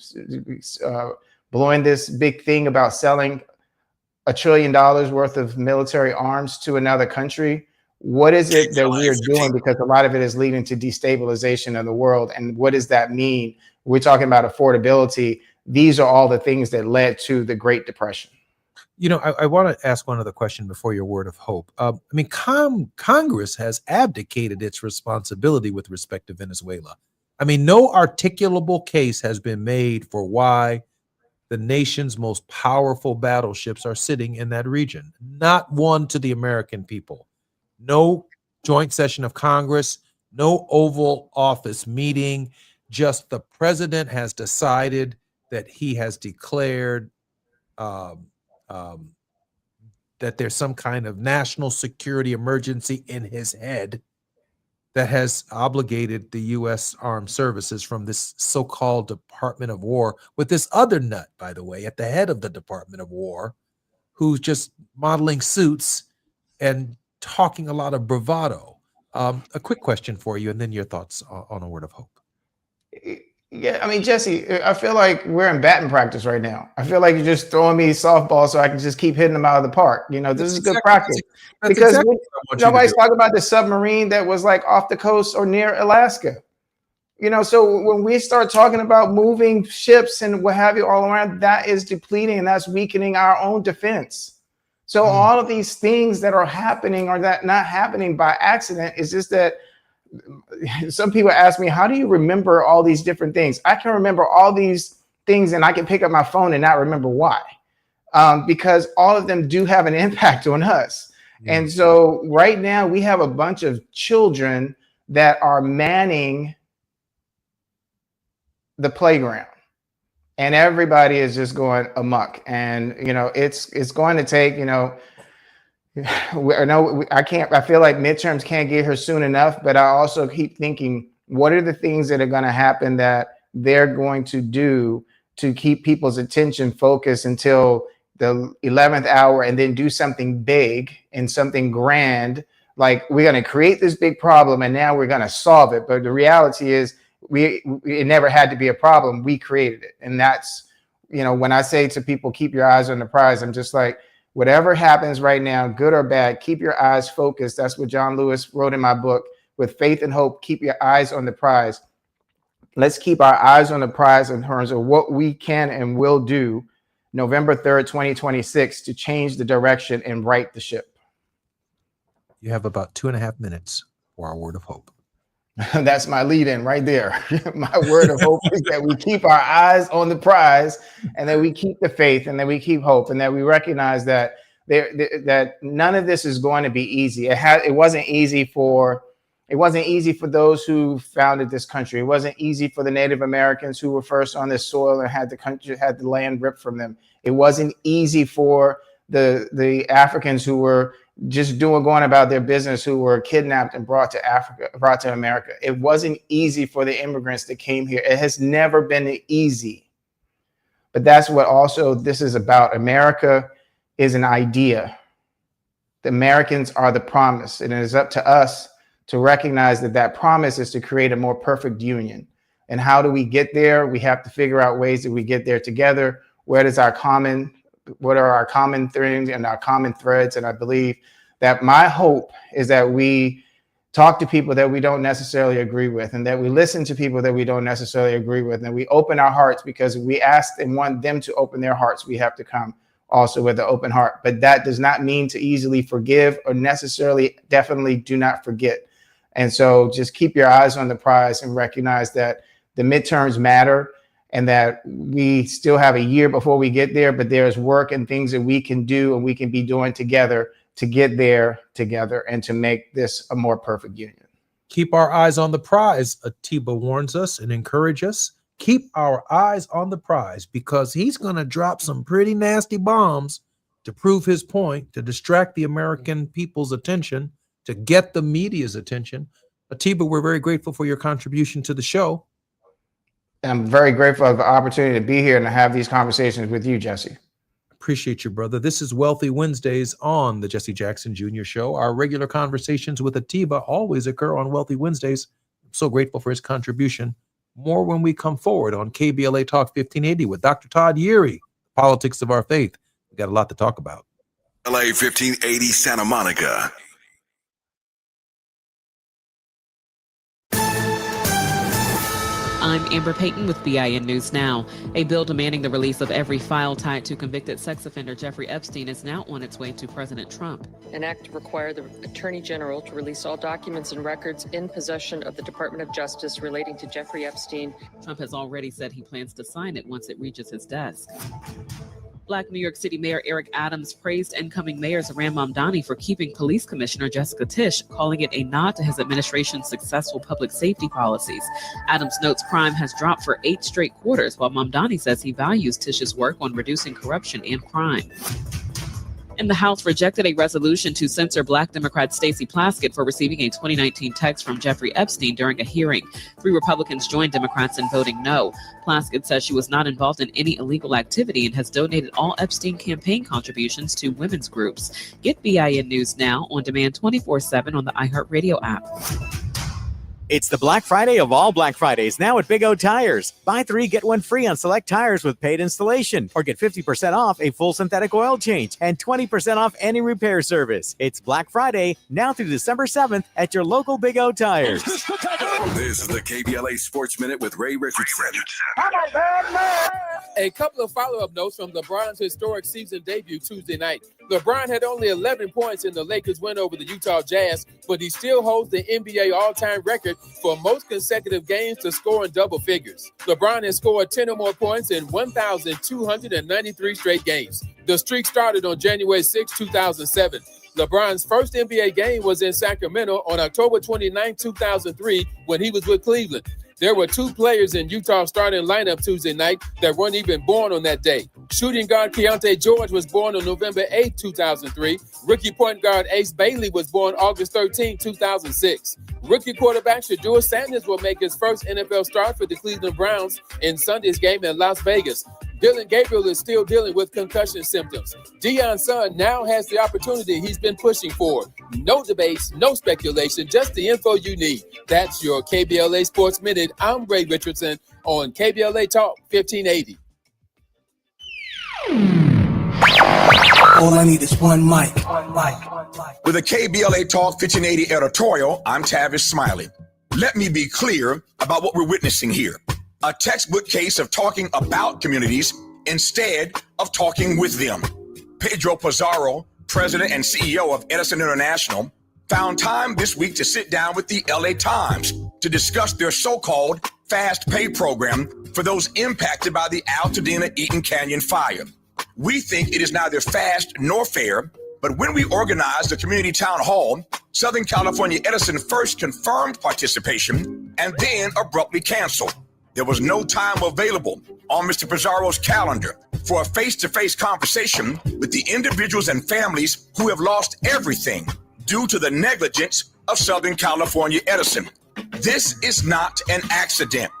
blowing this big thing about selling $1 trillion worth of military arms to another country? What is it that we are doing? Because a lot of it is leading to destabilization of the world. And what does that mean? We're talking about affordability. These are all the things that led to the Great Depression. You know, I want to ask one other question before your word of hope. I mean, Congress has abdicated its responsibility with respect to Venezuela. I mean, no articulable case has been made for why the nation's most powerful battleships are sitting in that region. Not one to the American people. No joint session of Congress, no Oval Office meeting. Just the president has decided that he has declared that there's some kind of national security emergency in his head that has obligated the U.S. Armed Services from this so-called Department of War, with this other nut, by the way, at the head of the Department of War, who's just modeling suits and talking a lot of bravado. A quick question for you, and then your thoughts on a word of hope. Yeah, I mean, Jesse, I feel like we're in batting practice right now. I feel like you're just throwing me softball so I can just keep hitting them out of the park. You know, this is good practice. Because nobody's talking about the submarine that was like off the coast or near Alaska. You know, so when we start talking about moving ships and what have you all around, that is depleting and that's weakening our own defense. So all of these things that are happening are that not happening by accident. It's just that some people ask me, how do you remember all these different things? I can remember all these things and I can pick up my phone and not remember why. Because all of them do have an impact on us. And so right now we have a bunch of children that are manning the playground. And everybody is just going amok. And, you know, it's going to take, you know, I feel like midterms can't get here soon enough, but I also keep thinking, what are the things that are going to happen that they're going to do to keep people's attention focused until the 11th hour, and then do something big and something grand? Like, we're going to create this big problem and now we're going to solve it. But the reality is it never had to be a problem. We created it. And that's, you know, when I say to people, keep your eyes on the prize, I'm just like, whatever happens right now, good or bad, keep your eyes focused. That's what John Lewis wrote in my book. With faith and hope, keep your eyes on the prize. Let's keep our eyes on the prize in terms of what we can and will do November 3rd, 2026 to change the direction and right the ship. You have about 2.5 minutes for our word of hope. That's my lead in right there. My word of hope is that we keep our eyes on the prize, and that we keep the faith, and that we keep hope, and that we recognize that that none of this is going to be easy. It wasn't easy for those who founded this country. It wasn't easy for the Native Americans who were first on this soil and had the land ripped from them. It wasn't easy for the Africans who were just going about their business, who were kidnapped and brought to America. It wasn't easy for the immigrants that came here. It has never been easy. But that's what also this is about. America is an idea. The Americans are the promise, and it is up to us to recognize that that promise is to create a more perfect union. And how do we get there? We have to figure out ways that we get there together. What are our common things and our common threads? And I believe that my hope is that we talk to people that we don't necessarily agree with, and that we listen to people that we don't necessarily agree with, and we open our hearts, because we ask and want them to open their hearts. We have to come also with an open heart. But that does not mean to easily forgive or necessarily, definitely do not forget. And so just keep your eyes on the prize and recognize that the midterms matter, and that we still have a year before we get there, but there's work and things that we can do and we can be doing together to get there together and to make this a more perfect union. Keep our eyes on the prize, Atiba warns us and encourage us. Keep our eyes on the prize, because he's going to drop some pretty nasty bombs to prove his point, to distract the American people's attention, to get the media's attention. Atiba, we're very grateful for your contribution to the show. I'm very grateful for the opportunity to be here and to have these conversations with you, Jesse. Appreciate you, brother. This is Wealthy Wednesdays on the Jesse Jackson Jr. Show. Our regular conversations with Atiba always occur on Wealthy Wednesdays. I'm so grateful for his contribution. More when we come forward on KBLA Talk 1580 with Dr. Todd Yeary, Politics of Our Faith. We got a lot to talk about. LA 1580 Santa Monica. I'm Amber Payton with BIN News Now. A bill demanding the release of every file tied to convicted sex offender Jeffrey Epstein is now on its way to President Trump. An act to require the Attorney General to release all documents and records in possession of the Department of Justice relating to Jeffrey Epstein. Trump has already said he plans to sign it once it reaches his desk. Black New York City Mayor Eric Adams praised incoming Mayor Zohran Mamdani for keeping Police Commissioner Jessica Tisch, calling it a nod to his administration's successful public safety policies. Adams notes crime has dropped for 8 straight quarters, while Mamdani says he values Tisch's work on reducing corruption and crime. And the House rejected a resolution to censor Black Democrat Stacey Plaskett for receiving a 2019 text from Jeffrey Epstein during a hearing. 3 Republicans joined Democrats in voting no. Plaskett says she was not involved in any illegal activity and has donated all Epstein campaign contributions to women's groups. Get BIN News Now on demand 24/7 on the iHeartRadio app. It's the Black Friday of all Black Fridays now at Big O Tires. Buy 3, get 1 free on select tires with paid installation, or get 50% off a full synthetic oil change and 20% off any repair service. It's Black Friday now through December 7th at your local Big O Tires. This is the KBLA Sports Minute with Ray Richardson. A couple of follow-up notes from LeBron's historic season debut Tuesday night. LeBron had only 11 points in the Lakers' win over the Utah Jazz, but he still holds the NBA all-time record for most consecutive games to score in double figures. LeBron has scored 10 or more points in 1,293 straight games. The streak started on January 6, 2007. LeBron's first NBA game was in Sacramento on October 29, 2003, when he was with Cleveland. There were 2 players in Utah's starting lineup Tuesday night that weren't even born on that day. Shooting guard Keontae George was born on November 8, 2003. Rookie point guard Ace Bailey was born August 13, 2006. Rookie quarterback Shedeur Sanders will make his first NFL start for the Cleveland Browns in Sunday's game in Las Vegas. Dillon Gabriel is still dealing with concussion symptoms. Deion's son now has the opportunity he's been pushing for. No debates, no speculation, just the info you need. That's your KBLA Sports Minute. I'm Ray Richardson on KBLA Talk 1580. All I need is one mic. With a KBLA Talk 1580 editorial, I'm Tavis Smiley. Let me be clear about what we're witnessing here. A textbook case of talking about communities instead of talking with them. Pedro Pizarro, president and CEO of Edison International, found time this week to sit down with the LA Times to discuss their so-called fast pay program for those impacted by the Altadena Eaton Canyon fire. We think it is neither fast nor fair, but when we organized the community town hall, Southern California Edison first confirmed participation and then abruptly canceled. There was no time available on Mr. Pizarro's calendar for a face-to-face conversation with the individuals and families who have lost everything due to the negligence of Southern California Edison. This is not an accident.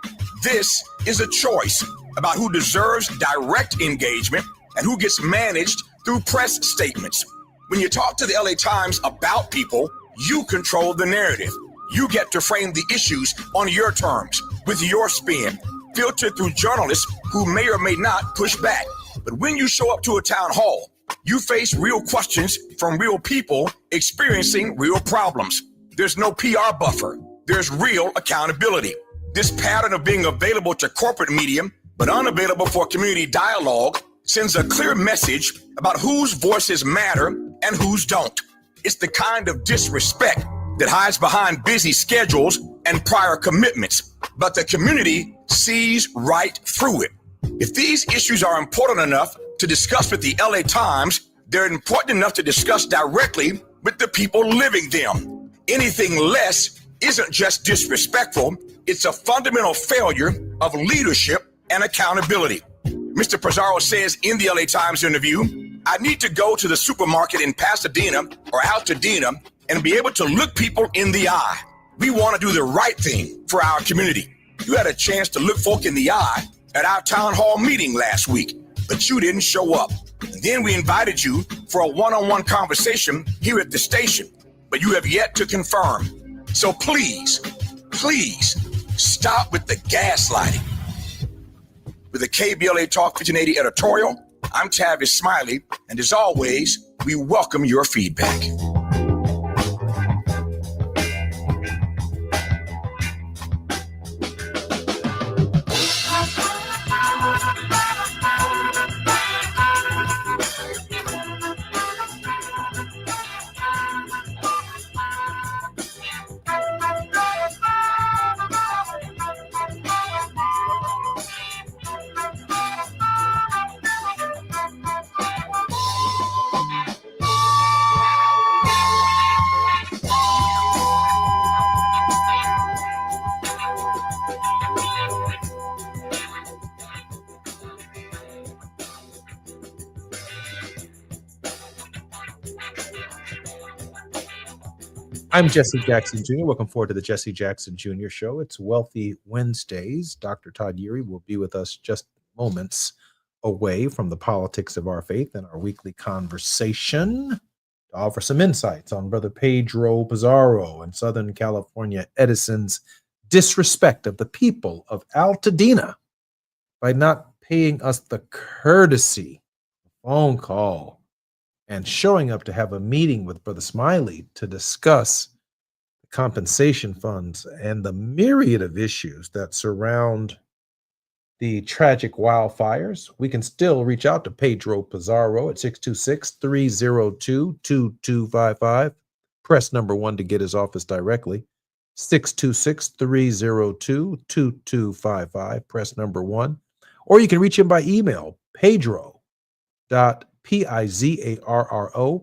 This is a choice about who deserves direct engagement and who gets managed through press statements. When you talk to the LA Times about people, you control the narrative. You get to frame the issues on your terms, with your spin, filtered through journalists who may or may not push back. But when you show up to a town hall, You face real questions from real people experiencing real problems. There's no PR buffer. There's real accountability. This pattern of being available to corporate media, but unavailable for community dialogue, sends a clear message about whose voices matter and whose don't. It's the kind of disrespect that hides behind busy schedules and prior commitments, but the community sees right through it. If these issues are important enough to discuss with the LA Times, they're important enough to discuss directly with the people living them. Anything less isn't just disrespectful, it's a fundamental failure of leadership and accountability. Mr. Pizarro says in the LA Times interview, I need to go to the supermarket in Pasadena or Altadena and be able to look people in the eye. We want to do the right thing for our community. You had a chance to look folk in the eye at our town hall meeting last week, but you didn't show up. And then we invited you for a one-on-one conversation here at the station, but you have yet to confirm. So please, please stop with the gaslighting. With the KBLA Talk 1580 editorial, I'm Tavis Smiley, and as always, we welcome your feedback. I'm Jesse Jackson Jr. Welcome forward to the Jesse Jackson Jr. Show. It's Wealthy Wednesdays. Dr. Todd Eury will be with us just moments away from the politics of our faith and our weekly conversation to offer some insights on Brother Pedro Pizarro and Southern California Edison's disrespect of the people of Altadena by not paying us the courtesy phone call and showing up to have a meeting with Brother Smiley to discuss the compensation funds and the myriad of issues that surround the tragic wildfires. We can still reach out to Pedro Pizarro at 626-302-2255. Press number 1 to get his office directly. 626-302-2255. Press number 1. Or you can reach him by email, Pedro.Pizarro,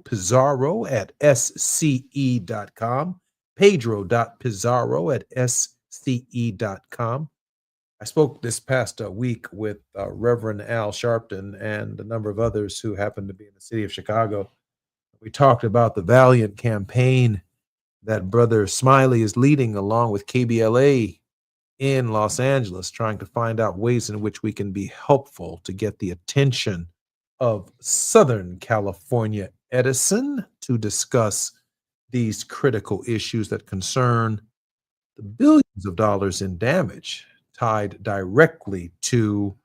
Pizarro at sce.com, Pedro.Pizarro@sce.com. I spoke this past week with Reverend Al Sharpton and a number of others who happen to be in the city of Chicago. We talked about the valiant campaign that Brother Smiley is leading along with KBLA in Los Angeles, trying to find out ways in which we can be helpful to get the attention of Southern California Edison to discuss these critical issues that concern the billions of dollars in damage tied directly to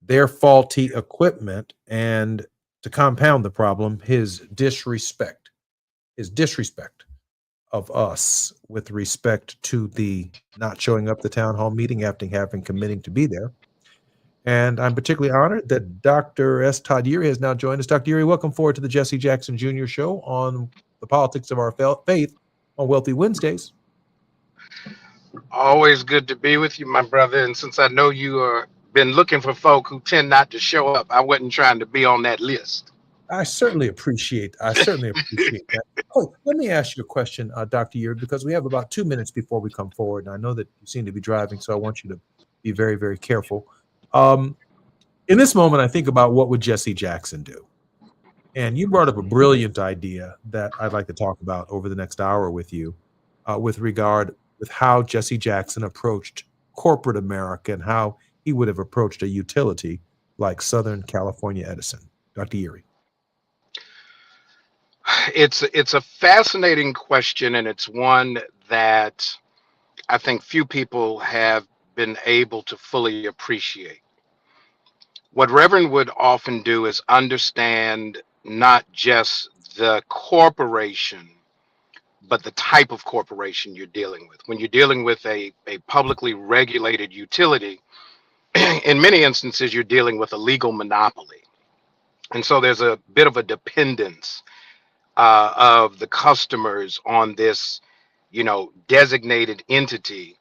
their faulty equipment, and to compound the problem, his disrespect of us with respect to the not showing up the town hall meeting after having committing to be there. And I'm particularly honored that Dr. S. Todd Eury has now joined us. Dr. Eury, welcome forward to the Jesse Jackson Jr. Show on the politics of our faith on Wealthy Wednesdays. Always good to be with you, my brother. And since I know you are been looking for folk who tend not to show up, I wasn't trying to be on that list. I certainly appreciate that. Oh, let me ask you a question, Dr. Eury, because we have about 2 minutes before we come forward. And I know that you seem to be driving, so I want you to be very, very careful. In this moment, I think about what would Jesse Jackson do? And you brought up a brilliant idea that I'd like to talk about over the next hour with you, with regard with how Jesse Jackson approached corporate America and how he would have approached a utility like Southern California Edison. Dr. Eury. It's a fascinating question, and it's one that I think few people have been able to fully appreciate. What Reverend would often do is understand not just the corporation, but the type of corporation you're dealing with. When you're dealing with a publicly regulated utility, in many instances, you're dealing with a legal monopoly. And so there's a bit of a dependence of the customers on this, designated entity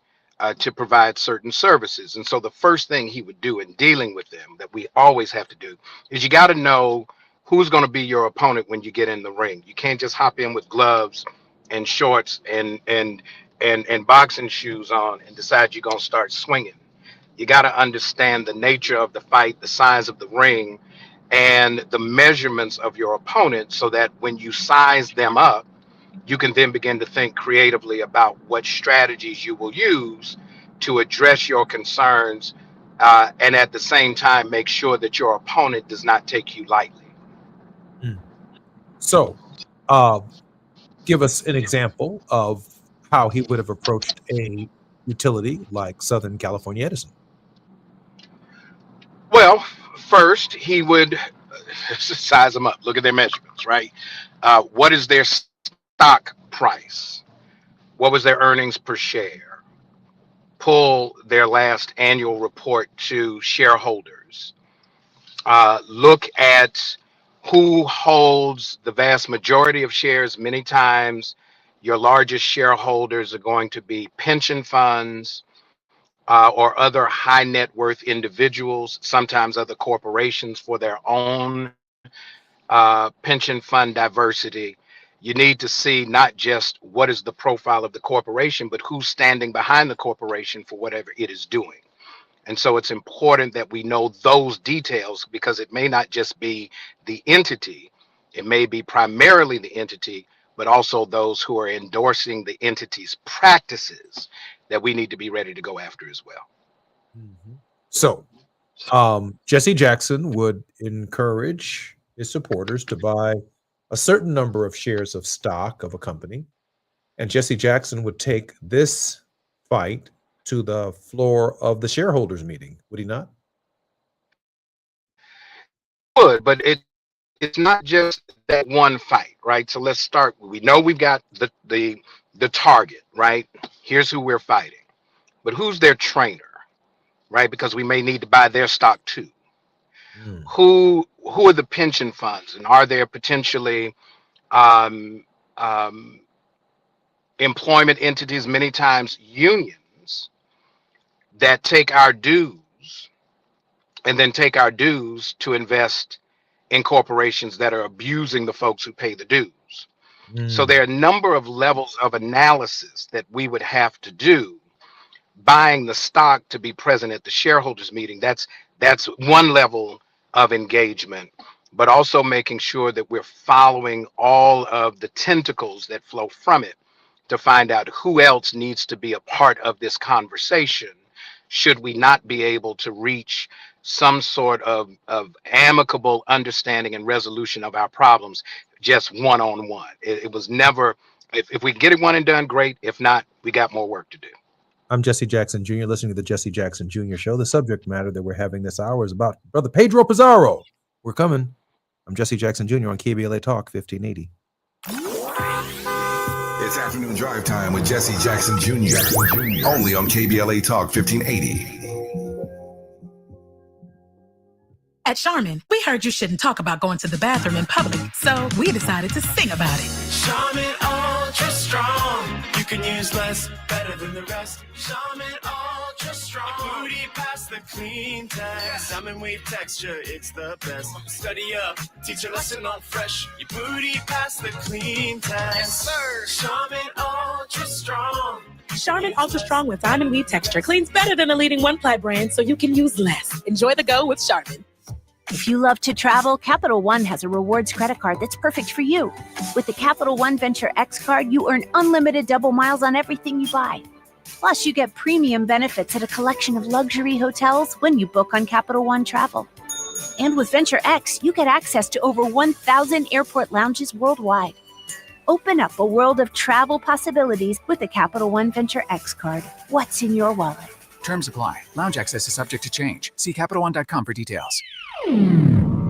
to provide certain services. And so the first thing he would do in dealing with them that we always have to do is you got to know who's going to be your opponent when you get in the ring. You can't just hop in with gloves and shorts and boxing shoes on and decide you're going to start swinging. You got to understand the nature of the fight, the size of the ring, and the measurements of your opponent so that when you size them up, you can then begin to think creatively about what strategies you will use to address your concerns and at the same time make sure that your opponent does not take you lightly. So, give us an example of how he would have approached a utility like Southern California Edison. Well, first, he would size them up, look at their measurements, right? What is their stock price? What was their earnings per share? Pull their last annual report to shareholders. Look at who holds the vast majority of shares. Many times, your largest shareholders are going to be pension funds, or other high net worth individuals, sometimes other corporations for their own pension fund diversity. You need to see not just what is the profile of the corporation, but who's standing behind the corporation for whatever it is doing. And so it's important that we know those details because it may not just be the entity, it may be primarily the entity, but also those who are endorsing the entity's practices that we need to be ready to go after as well. So, Jesse Jackson would encourage his supporters to buy a certain number of shares of stock of a company, and Jesse Jackson would take this fight to the floor of the shareholders meeting, would he not? Would, but it's not just that one fight, right? So let's start. We know we've got the target, right? Here's who we're fighting, but who's their trainer, right? Because we may need to buy their stock too. Who are the pension funds, and are there potentially employment entities, many times unions, that take our dues and then take our dues to invest in corporations that are abusing the folks who pay the dues. So there are a number of levels of analysis that we would have to do. Buying the stock to be present at the shareholders meeting, that's one level of engagement, but also making sure that we're following all of the tentacles that flow from it to find out who else needs to be a part of this conversation should we not be able to reach some sort of amicable understanding and resolution of our problems just one-on-one. It was never, if we can get it one and done, great. If not, we got more work to do. I'm Jesse Jackson Jr., listening to the Jesse Jackson Jr. Show. The subject matter that we're having this hour is about Brother Pedro Pizarro. We're coming. I'm Jesse Jackson Jr. on KBLA Talk 1580. It's afternoon drive time with Jesse Jackson Jr. Only on KBLA Talk 1580. At Charmin, we heard you shouldn't talk about going to the bathroom in public, so we decided to sing about it. Charmin Ultra Strong. You can use less, better than the rest. Charmin Ultra Strong. Booty past the clean test. Salmon weave texture, it's the best. Study up, teach a lesson on fresh. Your booty past the clean test. Yes, sir. Charmin Ultra Strong. Charmin Ultra Strong with diamond weave texture cleans better than the leading one-ply brand, so you can use less. Enjoy the go with Charmin. If you love to travel, Capital One has a rewards credit card that's perfect for you. With the Capital One Venture X card, you earn unlimited double miles on everything you buy. Plus, you get premium benefits at a collection of luxury hotels when you book on Capital One Travel. And with Venture X, you get access to over 1,000 airport lounges worldwide. Open up a world of travel possibilities with the Capital One Venture X card. What's in your wallet? Terms apply. Lounge access is subject to change. See CapitalOne.com for details.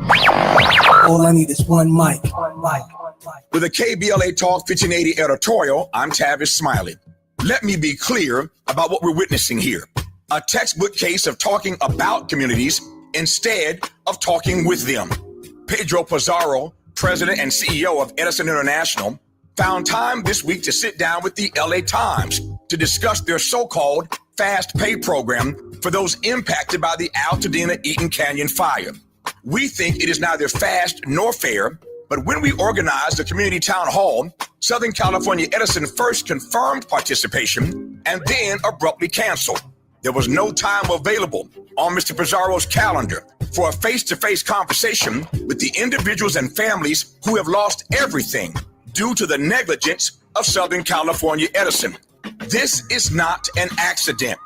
All I need is one mic. With a KBLA Talk 1580 editorial, I'm Tavis Smiley. Let me be clear about what we're witnessing here. A textbook case of talking about communities instead of talking with them. Pedro Pizarro, president and CEO of Edison International, found time this week to sit down with the LA Times to discuss their so-called fast pay program for those impacted by the Altadena Eaton Canyon fire. We think it is neither fast nor fair, but when we organized the community town hall, Southern California Edison first confirmed participation and then abruptly canceled. There was no time available on Mr. Pizarro's calendar for a face-to-face conversation with the individuals and families who have lost everything due to the negligence of Southern California Edison. This is not an accident.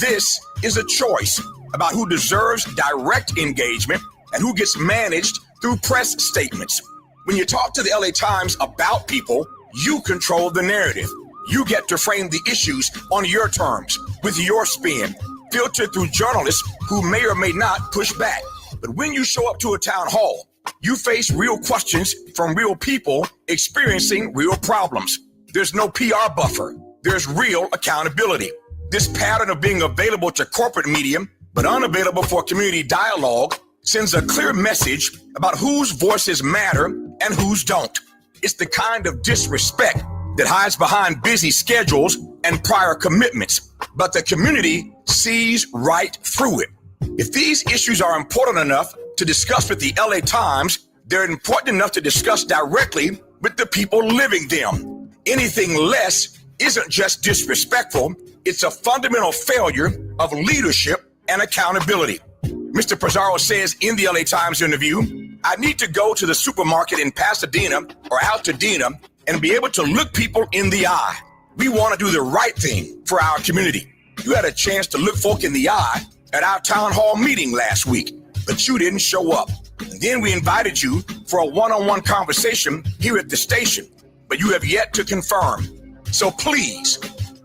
This is a choice about who deserves direct engagement and who gets managed through press statements. When you talk to the LA Times about people, you control the narrative. You get to frame the issues on your terms, with your spin, filtered through journalists who may or may not push back. But when you show up to a town hall, you face real questions from real people experiencing real problems. There's no PR buffer. There's real accountability. This pattern of being available to corporate media, but unavailable for community dialogue, sends a clear message about whose voices matter and whose don't. It's the kind of disrespect that hides behind busy schedules and prior commitments, but the community sees right through it. If these issues are important enough to discuss with the LA Times, they're important enough to discuss directly with the people living them. Anything less isn't just disrespectful, it's a fundamental failure of leadership and accountability. Mr. Pizarro says in the LA Times interview, I need to go to the supermarket in Pasadena or Altadena and be able to look people in the eye. We want to do the right thing for our community. You had a chance to look folk in the eye at our town hall meeting last week, but you didn't show up. And then we invited you for a one-on-one conversation here at the station, but you have yet to confirm. So please,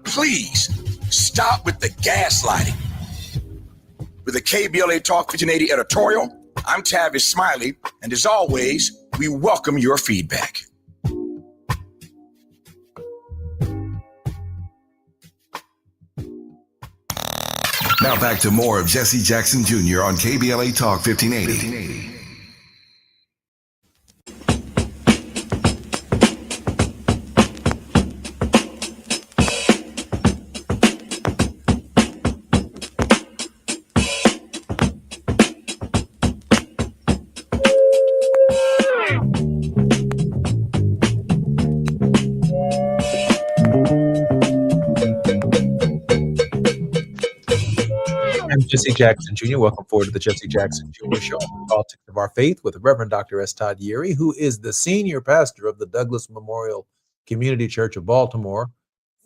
please stop with the gaslighting. With the KBLA Talk 1580 editorial, I'm Tavis Smiley, and as always, we welcome your feedback. Now back to more of Jesse Jackson Jr. on KBLA Talk 1580. I'm Jesse Jackson Jr. Welcome forward to the Jesse Jackson Jr. Show on the Politics of Our Faith with Reverend Dr. S. Todd Yeary, who is the senior pastor of the Douglas Memorial Community Church of Baltimore,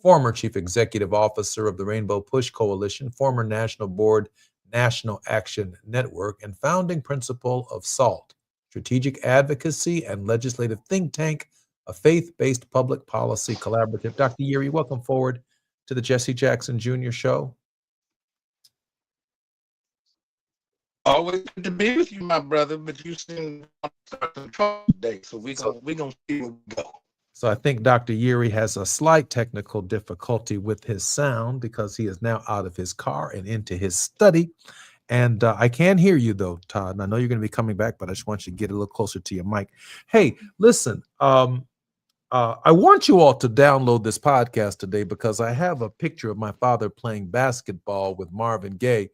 former chief executive officer of the Rainbow Push Coalition, former national board National Action Network, and founding principal of SALT, Strategic Advocacy and Legislative Think Tank, a faith-based public policy collaborative. Dr. Yeary, welcome forward to the Jesse Jackson Jr. Show. Always good to be with you, my brother, but you seem to start some trouble today, so we're gonna see where we go. So I think Dr. Yeary has a slight technical difficulty with his sound because he is now out of his car and into his study. And I can hear you though, Todd. And I know you're going to be coming back, but I just want you to get a little closer to your mic. Hey, listen, I want you all to download this podcast today because I have a picture of my father playing basketball with Marvin Gaye.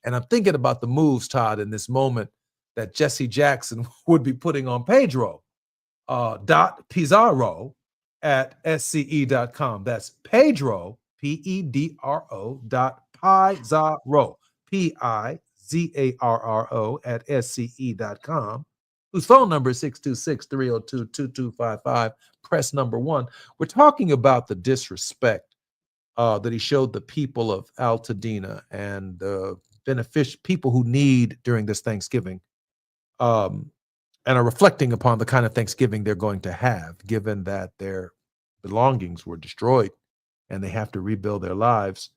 And I'm thinking about the moves, Todd, in this moment that Jesse Jackson would be putting on Pedro Pizarro at SCE.com. That's Pedro, Pedro Pizarro, Pizarro at SCE.com, whose phone number is 626-302-2255, press number 1. We're talking about the disrespect that he showed the people of Altadena and people who need during this Thanksgiving, and are reflecting upon the kind of Thanksgiving they're going to have, given that their belongings were destroyed and they have to rebuild their lives.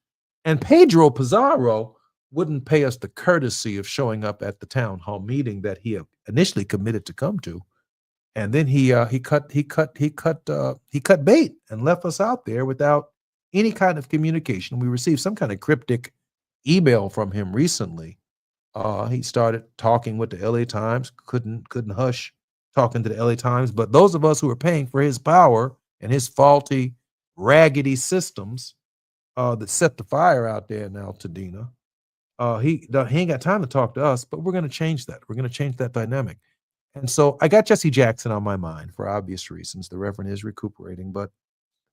And Pedro Pizarro wouldn't pay us the courtesy of showing up at the town hall meeting that he initially committed to come to. And then he cut bait and left us out there without any kind of communication. We received some kind of cryptic email from him recently. He started talking with the LA Times, couldn't hush talking to the LA Times. But those of us who are paying for his power and his faulty, raggedy systems that set the fire out there in Altadena, he ain't got time to talk to us. But we're going to change that. We're going to change that dynamic. And so I got Jesse Jackson on my mind for obvious reasons. The Reverend is recuperating, but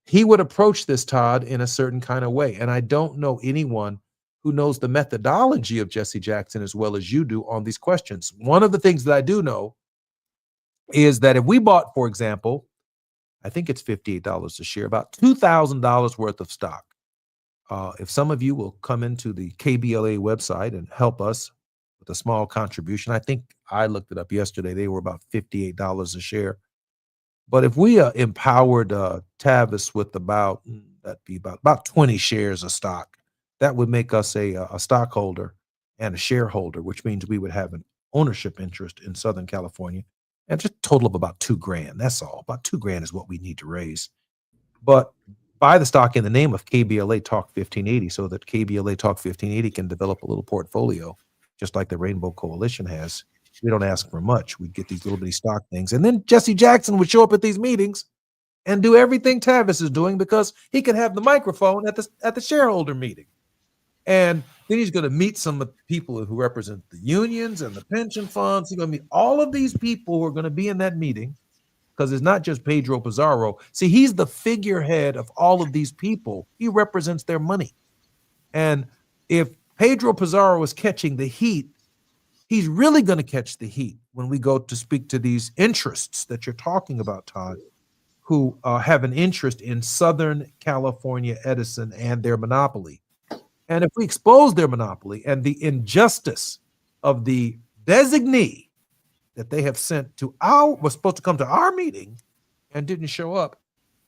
he would approach this, Todd, in a certain kind of way. And I don't know anyone who knows the methodology of Jesse Jackson as well as you do on these questions. One of the things that I do know is that if we bought, for example, I think it's $58 a share, about $2,000 worth of stock. If some of you will come into the KBLA website and help us with a small contribution, I think I looked it up yesterday. They were about $58 a share. But if we empowered Tavis with about 20 shares of stock, that would make us a stockholder and a shareholder, which means we would have an ownership interest in Southern California, and just a total of about $2,000. That's all. About $2,000 is what we need to raise. But buy the stock in the name of KBLA Talk 1580 so that KBLA Talk 1580 can develop a little portfolio, just like the Rainbow Coalition has. We don't ask for much. We'd get these little bitty stock things. And then Jesse Jackson would show up at these meetings and do everything Tavis is doing because he can have the microphone at the shareholder meeting. And then he's going to meet some of the people who represent the unions and the pension funds. He's going to meet all of these people who are going to be in that meeting, because it's not just Pedro Pizarro. See, he's the figurehead of all of these people. He represents their money. And if Pedro Pizarro is catching the heat, he's really going to catch the heat when we go to speak to these interests that you're talking about, Todd, who have an interest in Southern California Edison and their monopoly. And if we expose their monopoly and the injustice of the designee that they have sent to was supposed to come to our meeting and didn't show up,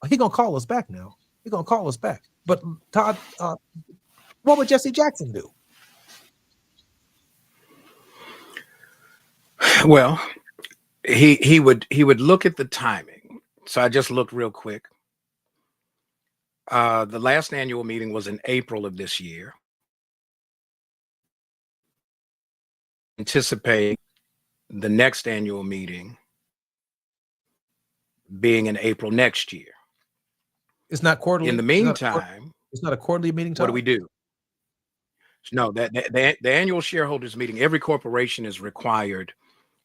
he's going to call us back now. He's going to call us back. But Todd, what would Jesse Jackson do? Well, he would look at the timing. So I just looked real quick. The last annual meeting was in April of this year. Anticipate the next annual meeting being in April next year. It's not quarterly. In the meantime, it's not a quarterly meeting. What do we do? No, the annual shareholders meeting, every corporation is required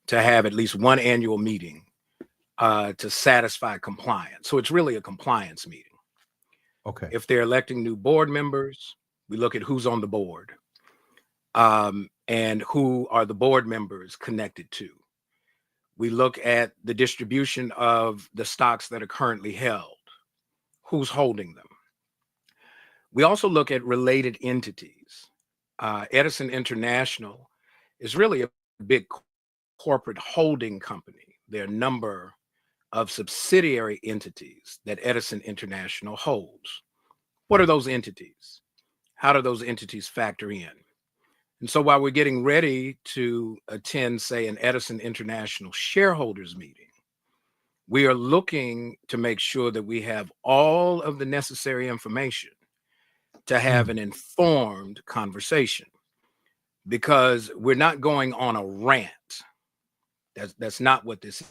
to have at least one annual meeting to satisfy compliance. So it's really a compliance meeting. Okay. If they're electing new board members, we look at who's on the board and who are the board members connected to. We look at the distribution of the stocks that are currently held, who's holding them. We also look at related entities. Edison International is really a big corporate holding company. There are a number of subsidiary entities that Edison International holds. What are those entities? How do those entities factor in? And so while we're getting ready to attend, say, an Edison International shareholders meeting, we are looking to make sure that we have all of the necessary information to have an informed conversation, because we're not going on a rant. That's not what this is.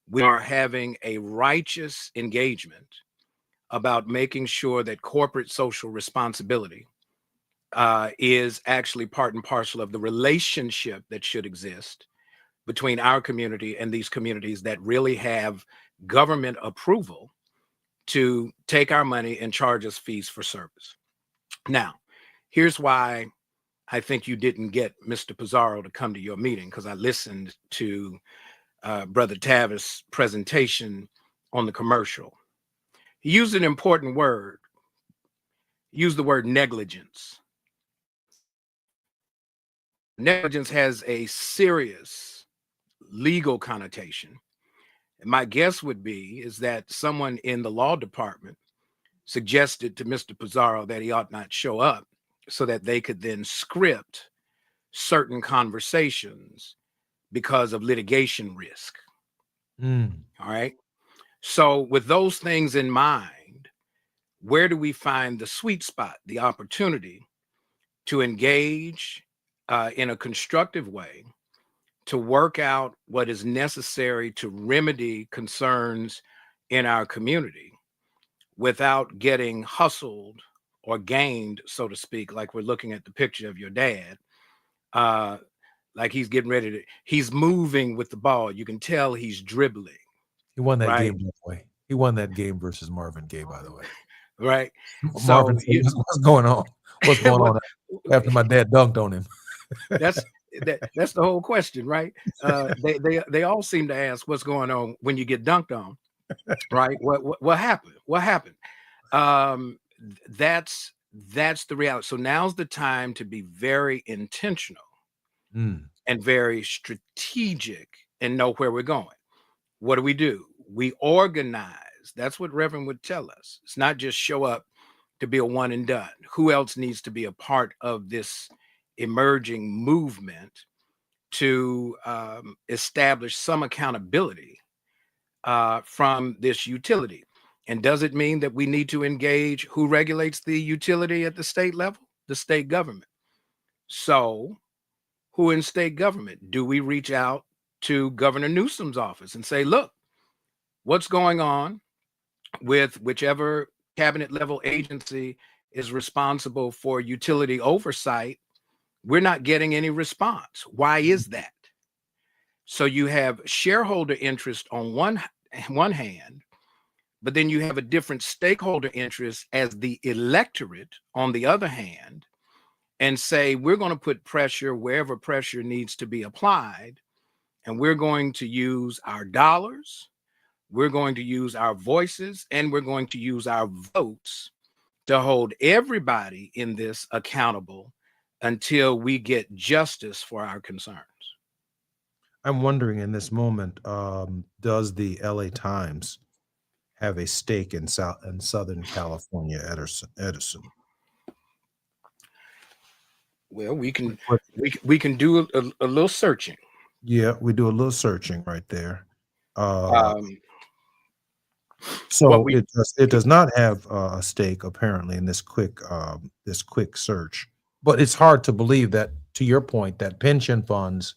We are having a righteous engagement about making sure that corporate social responsibility is actually part and parcel of the relationship that should exist between our community and these communities that really have government approval to take our money and charge us fees for service. Now, here's why I think you didn't get Mr. Pizarro to come to your meeting, because I listened to Brother Tavis' presentation on the commercial. He used an important word. He used the word negligence. Negligence has a serious legal connotation. And my guess would be is that someone in the law department suggested to Mr. Pizarro that he ought not show up so that they could then script certain conversations because of litigation risk. Mm. All right. So with those things in mind, where do we find the sweet spot, the opportunity to engage in a constructive way to work out what is necessary to remedy concerns in our community without getting hustled or gamed, so to speak, like we're looking at the picture of your dad, like he's getting ready to, he's moving with the ball. You can tell he's dribbling. He won that right? game, by the way. He won that game versus Marvin Gaye, by the way. Right. Marvin, So you, what's going on? What's going on after my dad dunked on him? that's the whole question, right? They all seem to ask what's going on when you get dunked on, right? What happened? What happened? That's the reality. So now's the time to be very intentional Mm. and very strategic and know where we're going. What do? We organize. That's what Reverend would tell us. It's not just show up to be a one and done. Who else needs to be a part of this emerging movement to establish some accountability from this utility? And does it mean that we need to engage who regulates the utility at the state level? The state government. So who in state government? Do we reach out to Governor Newsom's office and say, look, what's going on with whichever cabinet level agency is responsible for utility oversight? We're not getting any response. Why is that? So you have shareholder interest on one hand, but then you have a different stakeholder interest as the electorate on the other hand, and say, we're going to put pressure wherever pressure needs to be applied. And we're going to use our dollars, we're going to use our voices, and we're going to use our votes to hold everybody in this accountable until we get justice for our concerns. I'm wondering in this moment, does the LA Times have a stake in Southern California Edison? Well, we can do a little searching. Yeah, we do a little searching right there. What So we it does not have a stake apparently in this quick search, but it's hard to believe that, to your point, that pension funds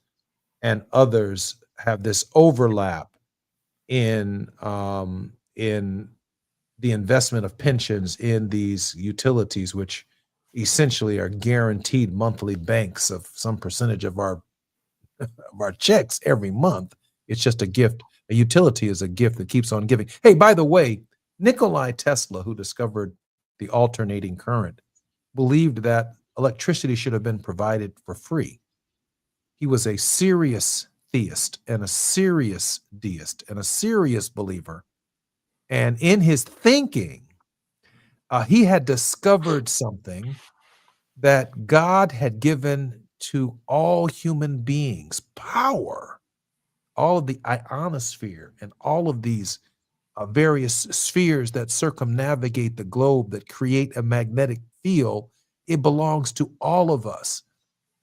and others have this overlap in the investment of pensions in these utilities, which essentially are guaranteed monthly banks of some percentage of our checks every month. It's just a gift. A utility is a gift that keeps on giving. Hey, by the way, Nikola Tesla, who discovered the alternating current, believed that electricity should have been provided for free. He was a serious theist and a serious deist and a serious believer. And in his thinking, he had discovered something that God had given to all human beings, power. All of the ionosphere and all of these various spheres that circumnavigate the globe that create a magnetic field, it belongs to all of us.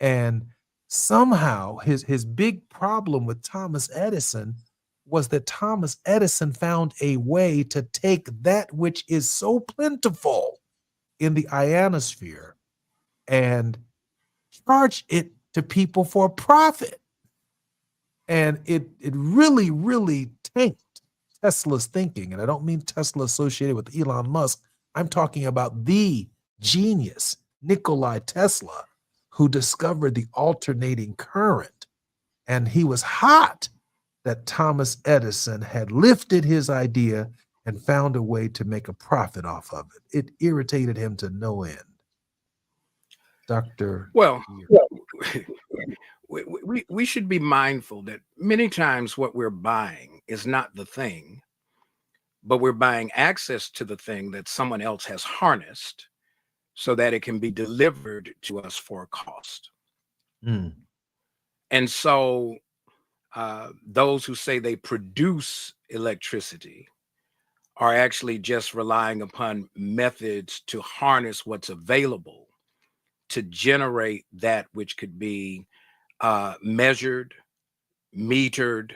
And somehow his big problem with Thomas Edison was that Thomas Edison found a way to take that which is so plentiful in the ionosphere and charge it to people for profit. And it really, really tanked Tesla's thinking. And I don't mean Tesla associated with Elon Musk. I'm talking about the genius, Nikola Tesla, who discovered the alternating current. And he was hot that Thomas Edison had lifted his idea and found a way to make a profit off of it. It irritated him to no end. Dr. Well, we should be mindful that many times what we're buying is not the thing, but we're buying access to the thing that someone else has harnessed so that it can be delivered to us for a cost. Mm. And so those who say they produce electricity are actually just relying upon methods to harness what's available to generate that which could be measured, metered,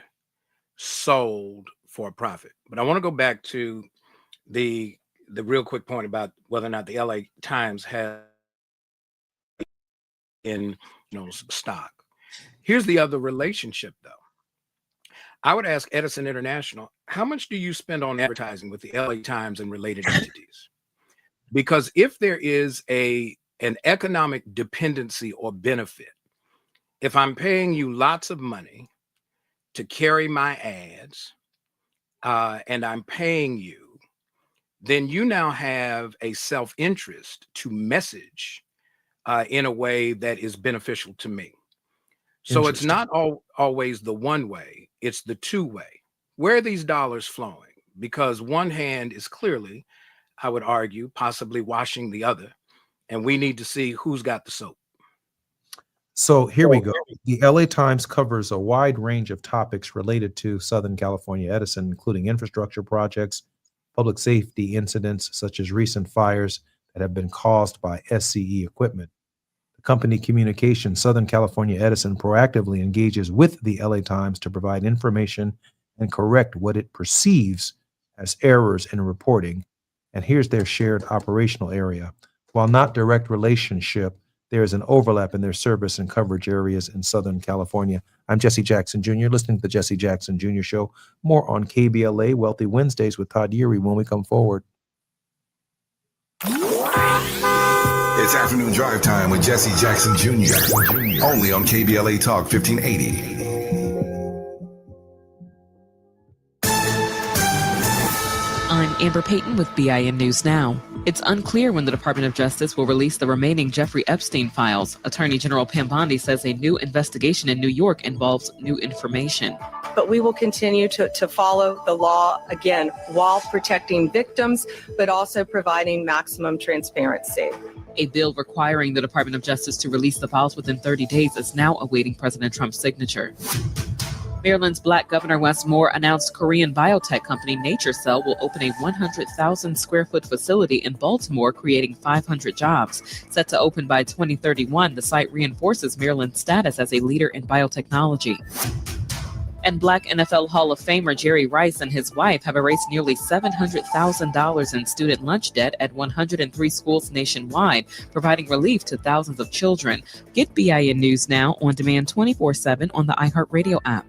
sold for a profit. But I want to go back to the real quick point about whether or not the LA Times has in stock. Here's the other relationship, though. I would ask Edison International, how much do you spend on advertising with the LA Times and related entities? Because if there is an economic dependency or benefit, if I'm paying you lots of money to carry my ads, and I'm paying you, then you now have a self-interest to message in a way that is beneficial to me. So it's not always the one way, it's the two way. Where are these dollars flowing? Because one hand is clearly, I would argue, possibly washing the other, and we need to see who's got the soap. So here we go. The LA Times covers a wide range of topics related to Southern California Edison, including infrastructure projects, public safety incidents, such as recent fires that have been caused by SCE equipment. The company communication, Southern California Edison, proactively engages with the LA Times to provide information and correct what it perceives as errors in reporting. And here's their shared operational area. While not direct relationship, there is an overlap in their service and coverage areas in Southern California. I'm Jesse Jackson Jr., listening to the Jesse Jackson Jr. Show. More on KBLA Wealthy Wednesdays with Todd Yeary when we come forward. It's afternoon drive time with Jesse Jackson Jr. Only on KBLA Talk 1580. I'm Amber Payton with BIN News Now. It's unclear when the Department of Justice will release the remaining Jeffrey Epstein files. Attorney General Pam Bondi says a new investigation in New York involves new information. But we will continue to follow the law, again, while protecting victims, but also providing maximum transparency. A bill requiring the Department of Justice to release the files within 30 days is now awaiting President Trump's signature. Maryland's Black Governor Wes Moore announced Korean biotech company NatureCell will open a 100,000 square foot facility in Baltimore, creating 500 jobs. Set to open by 2031, the site reinforces Maryland's status as a leader in biotechnology. And Black NFL Hall of Famer Jerry Rice and his wife have erased nearly $700,000 in student lunch debt at 103 schools nationwide, providing relief to thousands of children. Get BIN News Now on demand 24/7 on the iHeartRadio app.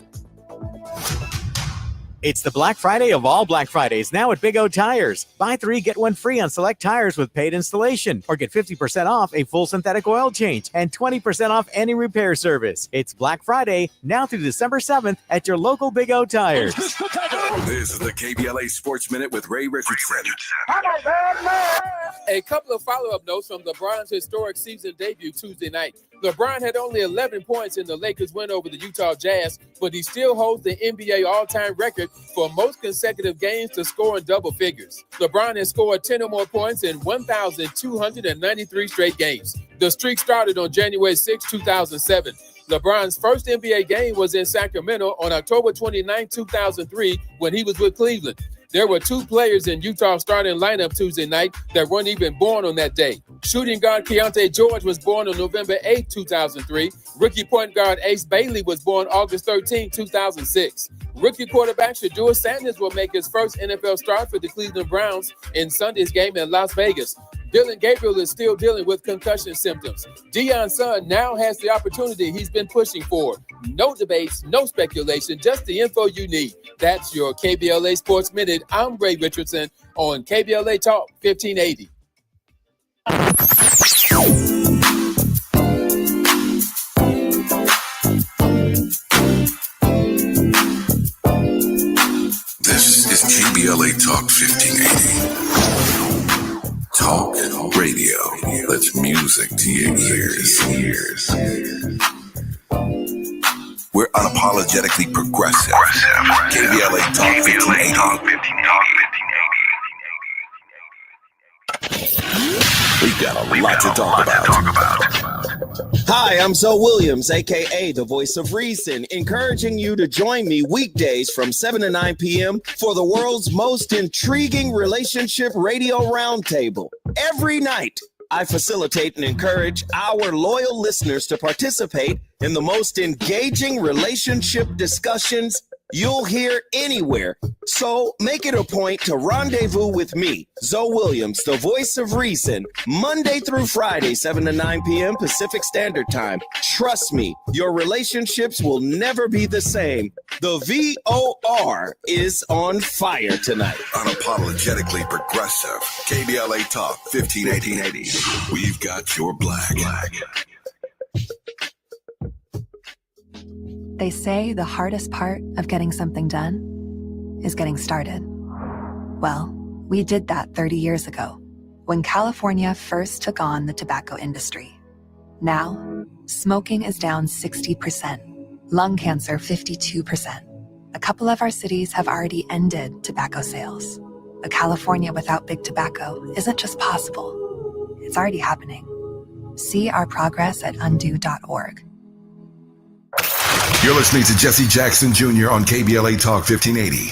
It's the Black Friday of all Black Fridays now at Big O Tires. Buy 3, get 1 free on select tires with paid installation, or get 50% off a full synthetic oil change and 20% off any repair service. It's Black Friday now through December 7th at your local Big O Tires. This is the KBLA Sports Minute with Ray Richardson. A couple of follow-up notes from LeBron's historic season debut Tuesday night. LeBron had only 11 points in the Lakers' win over the Utah Jazz, but he still holds the NBA all-time record for most consecutive games to score in double figures. LeBron has scored 10 or more points in 1,293 straight games. The streak started on January 6, 2007. LeBron's first NBA game was in Sacramento on October 29, 2003, when he was with Cleveland. There were 2 players in Utah's starting lineup Tuesday night that weren't even born on that day. Shooting guard Keontae George was born on November 8, 2003. Rookie point guard Ace Bailey was born August 13, 2006. Rookie quarterback Shedeur Sanders will make his first NFL start for the Cleveland Browns in Sunday's game in Las Vegas. Dylan Gabriel is still dealing with concussion symptoms. Deion Sanders now has the opportunity he's been pushing for. No debates, no speculation, just the info you need. That's your KBLA Sports Minute. I'm Ray Richardson on KBLA Talk 1580. This is KBLA Talk 1580. Talk radio. That's music to your ears. We're unapologetically progressive. KBLA Talk 1580. We've got a lot to talk about. Hi, I'm Zoe Williams, aka the Voice of Reason, encouraging you to join me weekdays from 7 to 9 p.m. for the world's most intriguing relationship radio roundtable. Every night, I facilitate and encourage our loyal listeners to participate in the most engaging relationship discussions you'll hear anywhere. So make it a point to rendezvous with me, Zoe Williams, the Voice of Reason, Monday through Friday, 7 to 9 p.m. Pacific Standard Time. Trust me, your relationships will never be the same. The VOR is on fire tonight. Unapologetically progressive. KBLA Talk 1580. We've got your black. They say the hardest part of getting something done is getting started. Well, we did that 30 years ago when California first took on the tobacco industry. Now, smoking is down 60%, lung cancer 52%. A couple of our cities have already ended tobacco sales. A California without big tobacco isn't just possible, it's already happening. See our progress at undo.org. You're listening to Jesse Jackson Jr. on KBLA Talk 1580.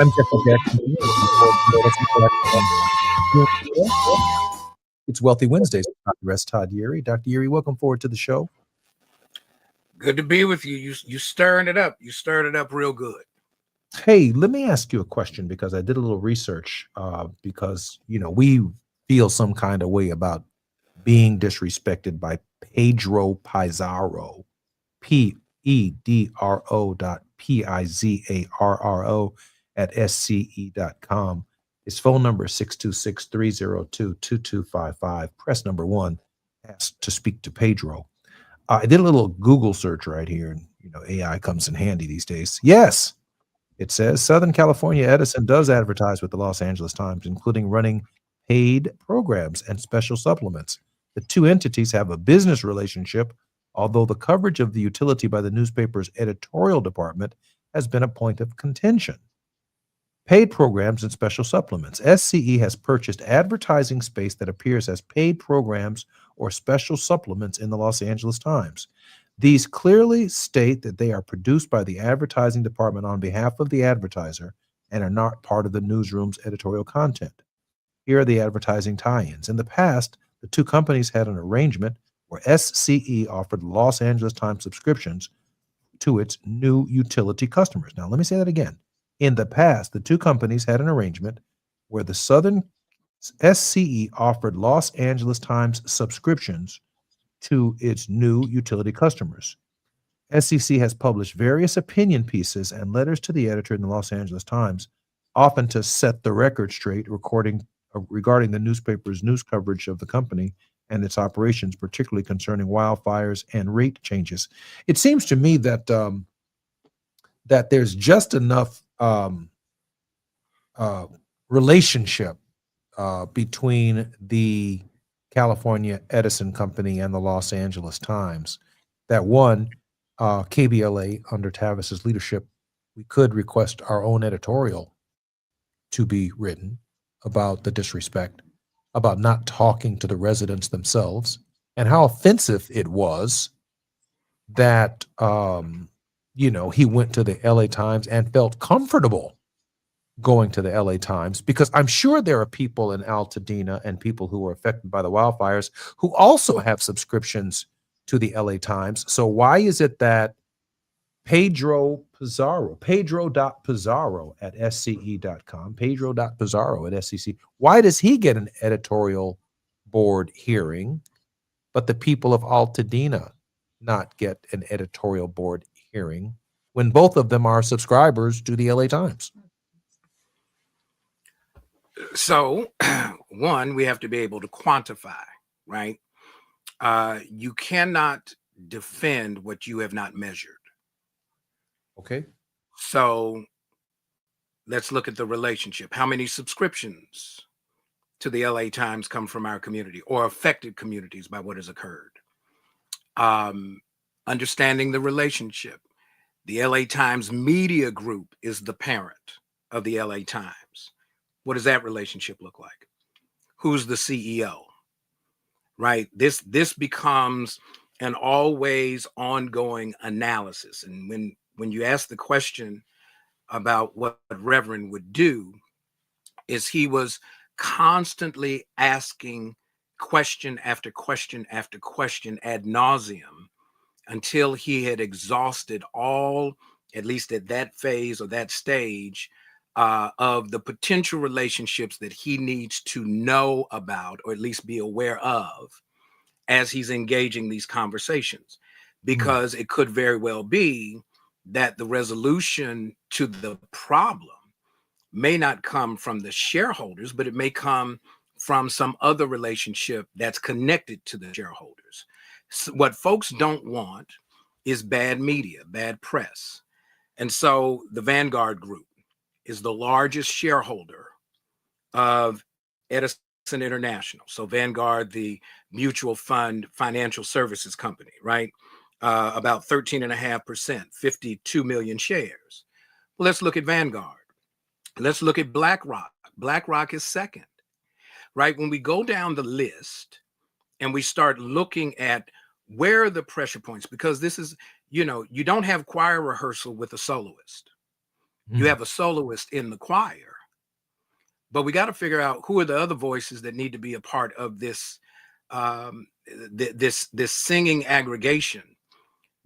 I'm Jesse Jackson. It's Wealthy Wednesdays. Dr. S. Todd Yeary. Dr. Yeary, welcome forward to the show. Good to be with you. You stirring it up. You stirred it up real good. Hey, let me ask you a question because I did a little research because, we feel some kind of way about being disrespected by Pedro Pizarro, PEDRO.PIZARRO at SCE.com. His phone number is 626-302-2255. Press number 1, ask to speak to Pedro. I did a little Google search right here, and AI comes in handy these days. Yes, it says Southern California Edison does advertise with the Los Angeles Times, including running paid programs and special supplements. The two entities have a business relationship, although the coverage of the utility by the newspaper's editorial department has been a point of contention. Paid programs and special supplements. SCE has purchased advertising space that appears as paid programs or special supplements in the Los Angeles Times. These clearly state that they are produced by the advertising department on behalf of the advertiser and are not part of the newsroom's editorial content. Here are the advertising tie-ins. In the past, the two companies had an arrangement where SCE offered Los Angeles Times subscriptions to its new utility customers. Now, let me say that again. In the past, the two companies had an arrangement where the Southern SCE offered Los Angeles Times subscriptions to its new utility customers. SCC has published various opinion pieces and letters to the editor in the Los Angeles Times, often to set the record straight regarding the newspaper's news coverage of the company and its operations, particularly concerning wildfires and rate changes. It seems to me that that there's just enough relationship between the California Edison Company and the Los Angeles Times that one, KBLA under Tavis's leadership, we could request our own editorial to be written about the disrespect, about not talking to the residents themselves, and how offensive it was that he went to the LA Times and felt comfortable going to the LA Times, because I'm sure there are people in Altadena and people who were affected by the wildfires who also have subscriptions to the LA Times. So why is it that Pedro.Pizarro at SCE.com, Pedro.Pizarro at SCC, why does he get an editorial board hearing, but the people of Altadena not get an editorial board hearing when both of them are subscribers to the LA Times? So, one, we have to be able to quantify, right? You cannot defend what you have not measured. Okay. So let's look at the relationship. How many subscriptions to the LA Times come from our community or affected communities by what has occurred? Understanding the relationship. The LA Times Media Group is the parent of the LA Times. What does that relationship look like? Who's the CEO? Right? This becomes an always ongoing analysis. And when you ask the question about what Reverend would do, is he was constantly asking question after question after question ad nauseum until he had exhausted all, at least at that phase or that stage, of the potential relationships that he needs to know about or at least be aware of as he's engaging these conversations. Because it could very well be that the resolution to the problem may not come from the shareholders, but it may come from some other relationship that's connected to the shareholders. So what folks don't want is bad media, bad press. And so the Vanguard Group is the largest shareholder of Edison International. So Vanguard, the mutual fund financial services company, right? About 13.5%, 52 million shares. Well, let's look at Vanguard. Let's look at BlackRock. BlackRock is second, right? When we go down the list and we start looking at where are the pressure points, because this is, you don't have choir rehearsal with a soloist. You have a soloist in the choir, but we got to figure out who are the other voices that need to be a part of this, this singing aggregation,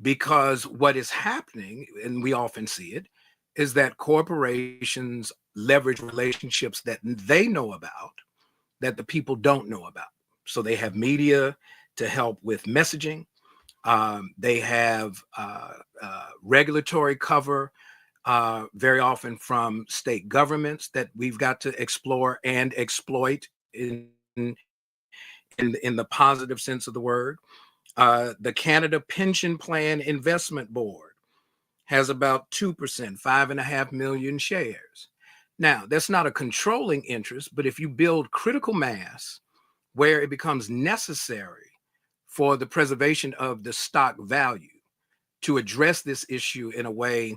because what is happening, and we often see it, is that corporations leverage relationships that they know about that the people don't know about. So they have media to help with messaging. They have regulatory cover, very often from state governments that we've got to explore and exploit in the positive sense of the word. The Canada Pension Plan Investment Board has about 2%, 5.5 million shares. Now, that's not a controlling interest, but if you build critical mass where it becomes necessary for the preservation of the stock value to address this issue in a way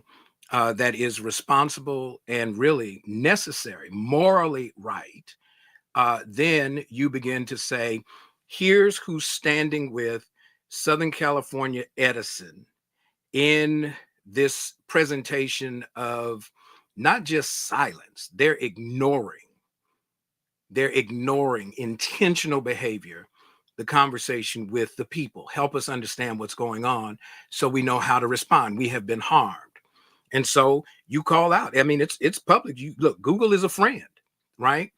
that is responsible and really necessary, morally right, then you begin to say, here's who's standing with Southern California Edison in this presentation of not just silence, they're ignoring intentional behavior, the conversation with the people. Help us understand what's going on so we know how to respond. We have been harmed. And so you call out. I mean, it's public. You look, Google is a friend, right?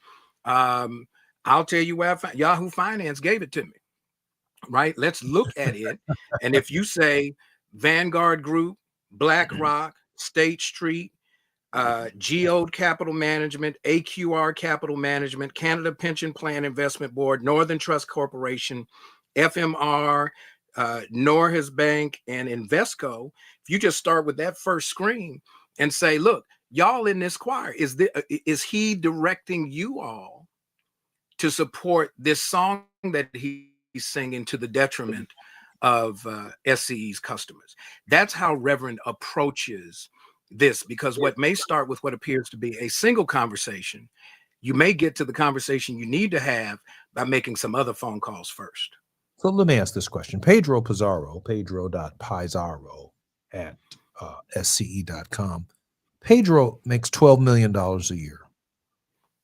I'll tell you where Yahoo Finance gave it to me, right? Let's look at it. And if you say Vanguard Group, BlackRock, State Street, Geode Capital Management, AQR Capital Management, Canada Pension Plan Investment Board, Northern Trust Corporation, FMR, Norges Bank, and Invesco, if you just start with that first screen and say, look, y'all in this choir, is he directing you all to support this song that he's singing to the detriment of SCE's customers? That's how Reverend approaches this, because what may start with what appears to be a single conversation, you may get to the conversation you need to have by making some other phone calls first. So let me ask this question. Pedro Pizarro, pedro.pizarro at SCE.com. Pedro makes $12 million a year.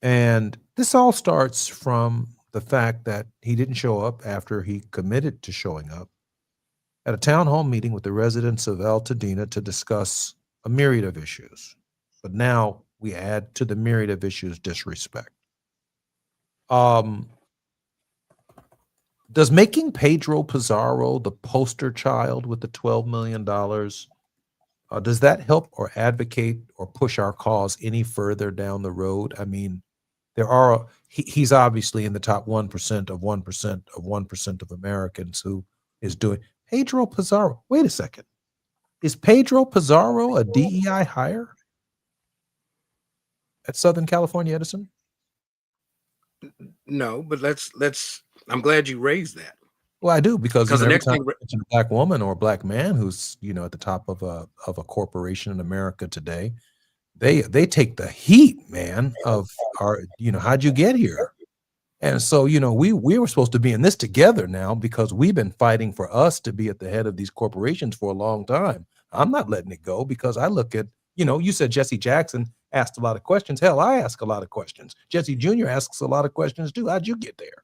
And this all starts from the fact that he didn't show up after he committed to showing up at a town hall meeting with the residents of Altadena to discuss a myriad of issues. But now we add to the myriad of issues disrespect. Does making Pedro Pizarro the poster child with the $12 million, does that help or advocate or push our cause any further down the road? I mean, he's obviously in the top 1% of 1% of 1% of Americans who is doing. Pedro Pizarro, wait a second. Is Pedro Pizarro a DEI hire? at Southern California Edison? No, but let's. I'm glad you raised that. Well, I do because Because the every next time thing, you mention a black woman or a black man who's at the top of a corporation in America today, they take the heat, man, of our how'd you get here? And so we were supposed to be in this together now because we've been fighting for us to be at the head of these corporations for a long time. I'm not letting it go because I look at you said Jesse Jackson asked a lot of questions. Hell, I ask a lot of questions. Jesse Jr. asks a lot of questions too. How'd you get there?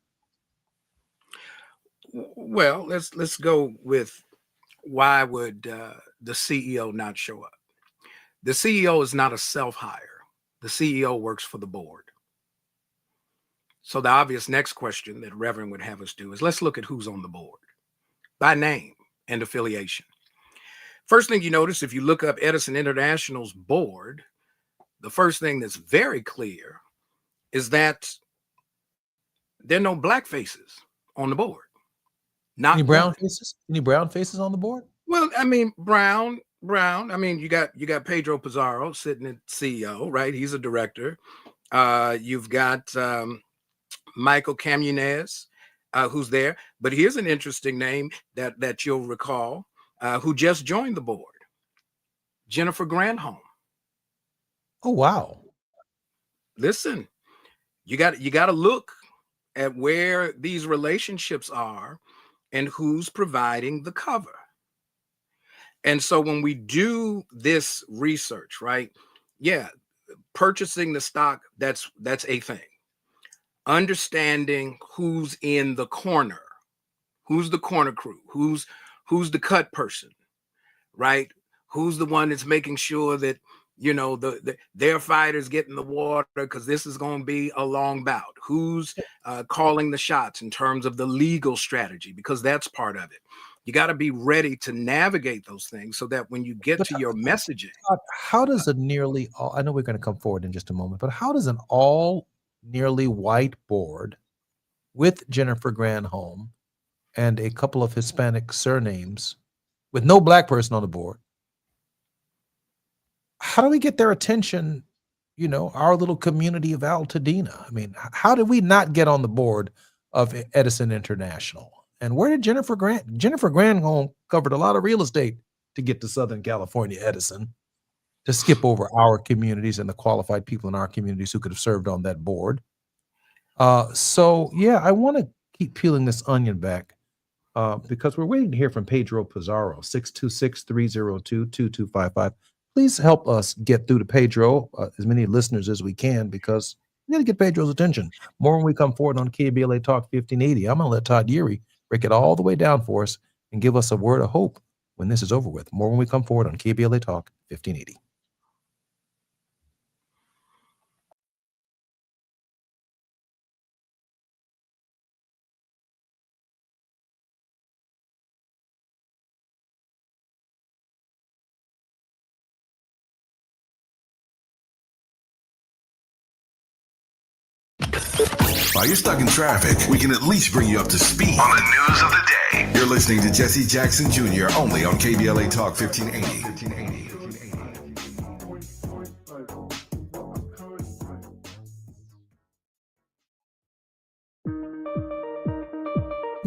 well, let's go with why would the CEO not show up? The CEO is not a self-hire. The CEO works for the board. So the obvious next question that Reverend would have us do is let's look at who's on the board by name and affiliation. First thing you notice, if you look up Edison International's board, the first thing that's very clear is that there are no black faces on the board. Not Any brown one. faces? Any brown faces on the board? Well, I mean, brown. I mean, you got Pedro Pizarro sitting at CEO, right? He's a director. You've got Michael Camunez, who's there. But here's an interesting name that you'll recall, who just joined the board, Jennifer Granholm. Oh, wow. Listen, you got to look at where these relationships are and who's providing the cover. And so when we do this research, right? Yeah, purchasing the stock, that's a thing. Understanding who's in the corner, who's the corner crew, who's the cut person, right? Who's the one that's making sure that their fighters getting the water because this is going to be a long bout. Who's calling the shots in terms of the legal strategy, because that's part of it. You got to be ready to navigate those things so that when you get to your messaging. How does a nearly all, I know we're going to come forward in just a moment, but how does an all nearly white board with Jennifer Granholm and a couple of Hispanic surnames with no black person on the board, how do we get their attention, our little community of Altadena? I mean, how did we not get on the board of Edison International? And where did Jennifer Granholm covered a lot of real estate to get to Southern California Edison, to skip over our communities and the qualified people in our communities who could have served on that board. So yeah, I want to keep peeling this onion back because we're waiting to hear from Pedro Pizarro, 626-302-2255. Please help us get through to Pedro, as many listeners as we can, because we got to get Pedro's attention. More when we come forward on KBLA Talk 1580. I'm going to let Todd Yeary break it all the way down for us and give us a word of hope when this is over with. More when we come forward on KBLA Talk 1580. While you're stuck in traffic, we can at least bring you up to speed on the news of the day. You're listening to Jesse Jackson Jr. only on KBLA Talk 1580.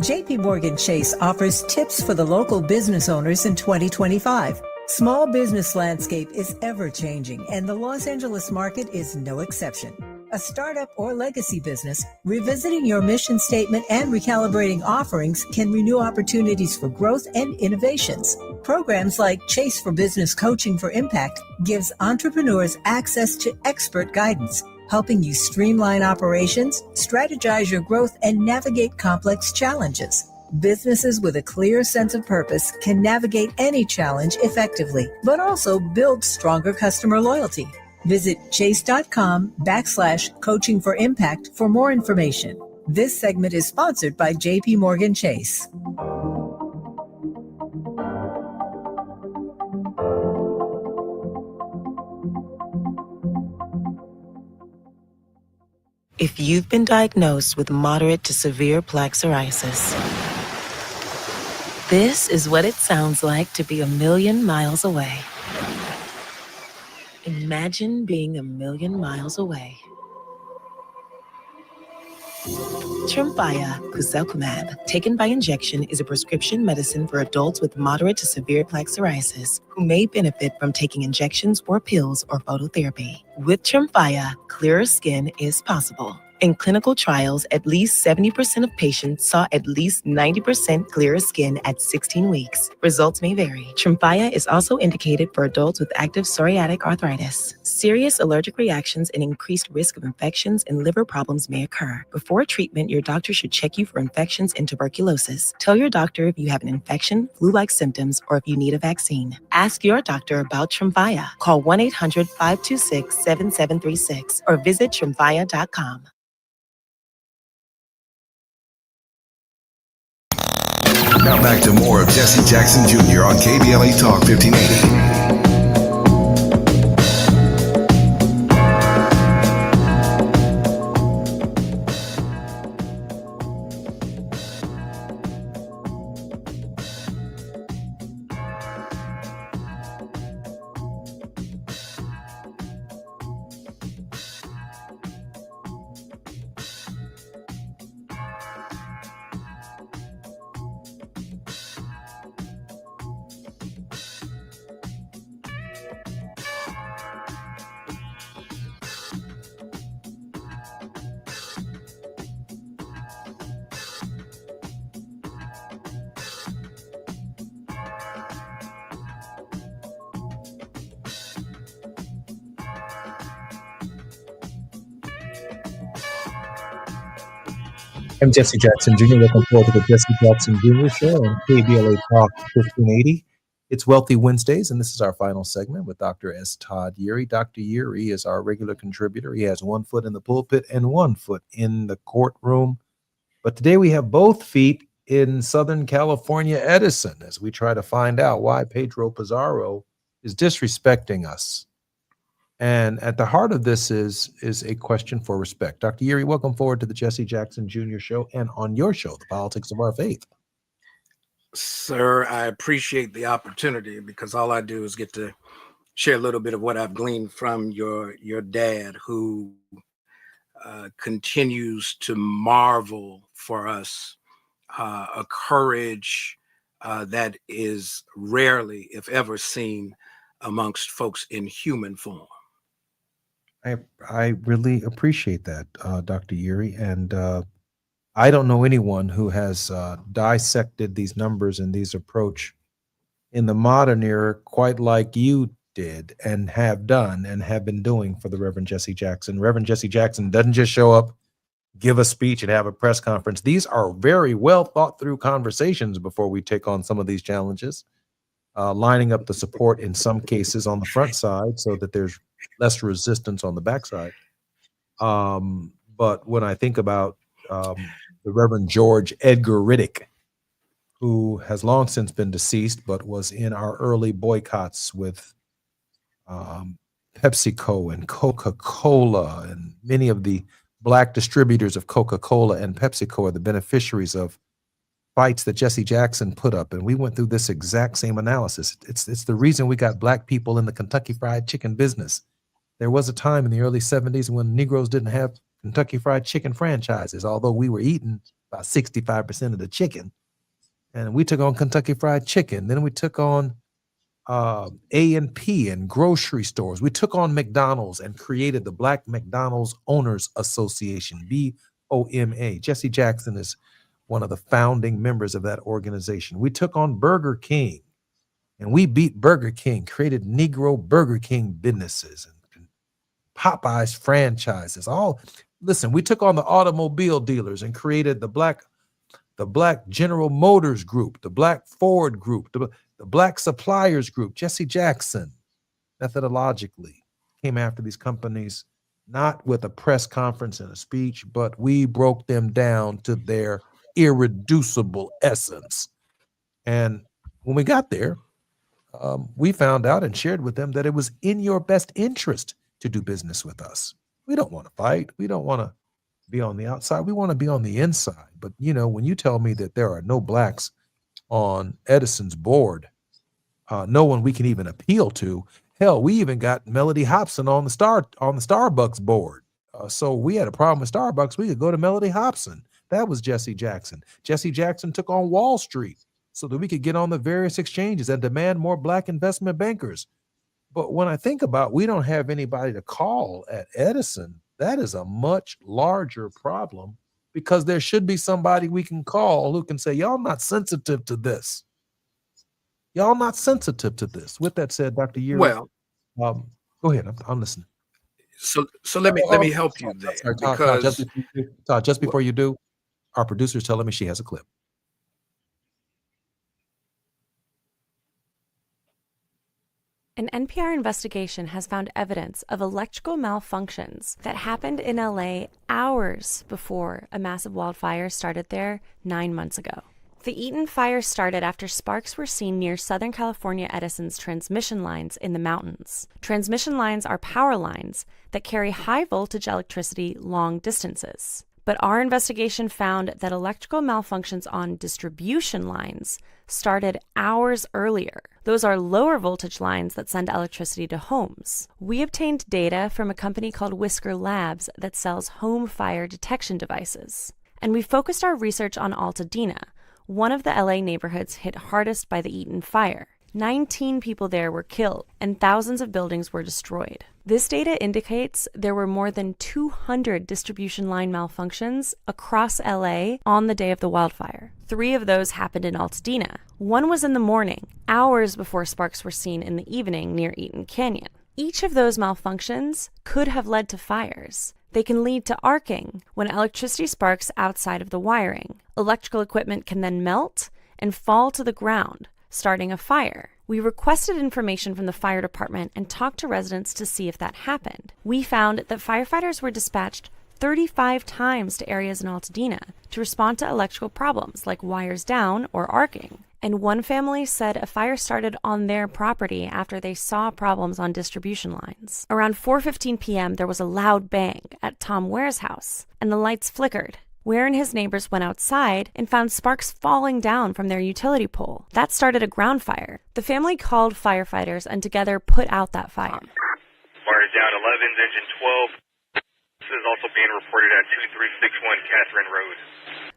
JP Morgan Chase offers tips for the local business owners in 2025. Small business landscape is ever changing, and the Los Angeles market is no exception. A startup or legacy business, revisiting your mission statement and recalibrating offerings can renew opportunities for growth and innovations. Programs like Chase for Business Coaching for Impact gives entrepreneurs access to expert guidance, helping you streamline operations, strategize your growth, and navigate complex challenges. Businesses with a clear sense of purpose can navigate any challenge effectively, but also build stronger customer loyalty. Visit chase.com/coaching for impact for more information. This segment is sponsored by JP Morgan Chase. If you've been diagnosed with moderate to severe plaque psoriasis, this is what it sounds like to be a million miles away. Imagine being a million miles away. Tremfya guselkumab, taken by injection, is a prescription medicine for adults with moderate to severe plaque psoriasis who may benefit from taking injections or pills or phototherapy. With Tremfya, clearer skin is possible. In clinical trials, at least 70% of patients saw at least 90% clearer skin at 16 weeks. Results may vary. Tremfya is also indicated for adults with active psoriatic arthritis. Serious allergic reactions and increased risk of infections and liver problems may occur. Before treatment, your doctor should check you for infections and tuberculosis. Tell your doctor if you have an infection, flu-like symptoms, or if you need a vaccine. Ask your doctor about Tremfya. Call 1-800-526-7736 or visit tremfya.com. Now back to more of Jesse Jackson Jr. on KBLA Talk 1580. I'm Jesse Jackson Jr. Looking forward to the Jesse Jackson Jr. Show on KBLA Talk 1580. It's Wealthy Wednesdays, and this is our final segment with Dr. S. Todd Yeary. Dr. Yeary is our regular contributor. He has 1 foot in the pulpit and 1 foot in the courtroom. But today we have both feet in Southern California, Edison, as we try to find out why Pedro Pizarro is disrespecting us. And at the heart of this is a question for respect. Dr. Yeary, welcome forward to the Jesse Jackson Jr. Show and on your show, The Politics of Our Faith. Sir, I appreciate the opportunity because all I do is get to share a little bit of what I've gleaned from your dad, who continues to marvel for us a courage that is rarely, if ever, seen amongst folks in human form. I really appreciate that, Dr. Yeary. And I don't know anyone who has dissected these numbers and these approach in the modern era quite like you did and have done and have been doing for the Reverend Jesse Jackson. Reverend Jesse Jackson doesn't just show up, give a speech, and have a press conference. These are very well thought through conversations before we take on some of these challenges, lining up the support in some cases on the front side so that there's less resistance on the backside. But when I think about the Reverend George Edgar Riddick, who has long since been deceased, but was in our early boycotts with PepsiCo and Coca-Cola, and many of the black distributors of Coca-Cola and PepsiCo are the beneficiaries of fights that Jesse Jackson put up. And we went through this exact same analysis. It's the reason we got black people in the Kentucky Fried Chicken business. There was a time in the early 70s when Negroes didn't have Kentucky Fried Chicken franchises, although we were eating about 65% of the chicken. And we took on Kentucky Fried Chicken. Then we took on A&P and grocery stores. We took on McDonald's and created the Black McDonald's Owners Association, BOMA. Jesse Jackson is one of the founding members of that organization. We took on Burger King, and we beat Burger King, created Negro Burger King businesses and Popeyes franchises. Listen, we took on the automobile dealers and created the Black General Motors Group, the Black Ford Group, the Black Suppliers Group. Jesse Jackson methodologically came after these companies, not with a press conference and a speech, but we broke them down to their irreducible essence. And when we got there, we found out and shared with them that it was in your best interest to do business with us. We don't want to fight. We don't want to be on the outside. We want to be on the inside. But, you know, when you tell me that there are no blacks on Edison's board, no one we can even appeal to, Hell, we even got Melody Hobson on the Starbucks board. So we had a problem with Starbucks. We could go to Melody Hobson. That was Jesse Jackson. Jesse Jackson took on Wall Street so that we could get on the various exchanges and demand more black investment bankers. But when I think about, we don't have anybody to call at Edison, that is a much larger problem, because there should be somebody we can call who can say, y'all not sensitive to this. Y'all not sensitive to this. With that said, Dr. Year, Well, go ahead. I'm listening. So let me help you there, Sorry, Todd, because just before you do, our producer's telling me she has a clip. An NPR investigation has found evidence of electrical malfunctions that happened in LA hours before a massive wildfire started there 9 months ago. The Eaton fire started after sparks were seen near Southern California Edison's transmission lines in the mountains. Transmission lines are power lines that carry high voltage electricity long distances. But our investigation found that electrical malfunctions on distribution lines started hours earlier. Those are lower voltage lines that send electricity to homes. We obtained data from a company called Whisker Labs that sells home fire detection devices. And we focused our research on Altadena, one of the LA neighborhoods hit hardest by the Eaton fire. 19 people there were killed and thousands of buildings were destroyed. This data indicates there were more than 200 distribution line malfunctions across LA on the day of the wildfire. 3 of those happened in Altadena. One was in the morning, hours before sparks were seen in the evening near Eaton Canyon. Each of those malfunctions could have led to fires. They can lead to arcing when electricity sparks outside of the wiring. Electrical equipment can then melt and fall to the ground, starting a fire. We requested information from the fire department and talked to residents to see if that happened. We found that firefighters were dispatched 35 times to areas in Altadena to respond to electrical problems like wires down or arcing. And one family said a fire started on their property after they saw problems on distribution lines. Around 4:15 p.m., there was a loud bang at Tom Ware's house, and the lights flickered. Ware and his neighbors went outside and found sparks falling down from their utility pole. That started a ground fire. The family called firefighters and together put out that fire. Fire down 11's engine 12. This is also being reported at 2361 Catherine Road.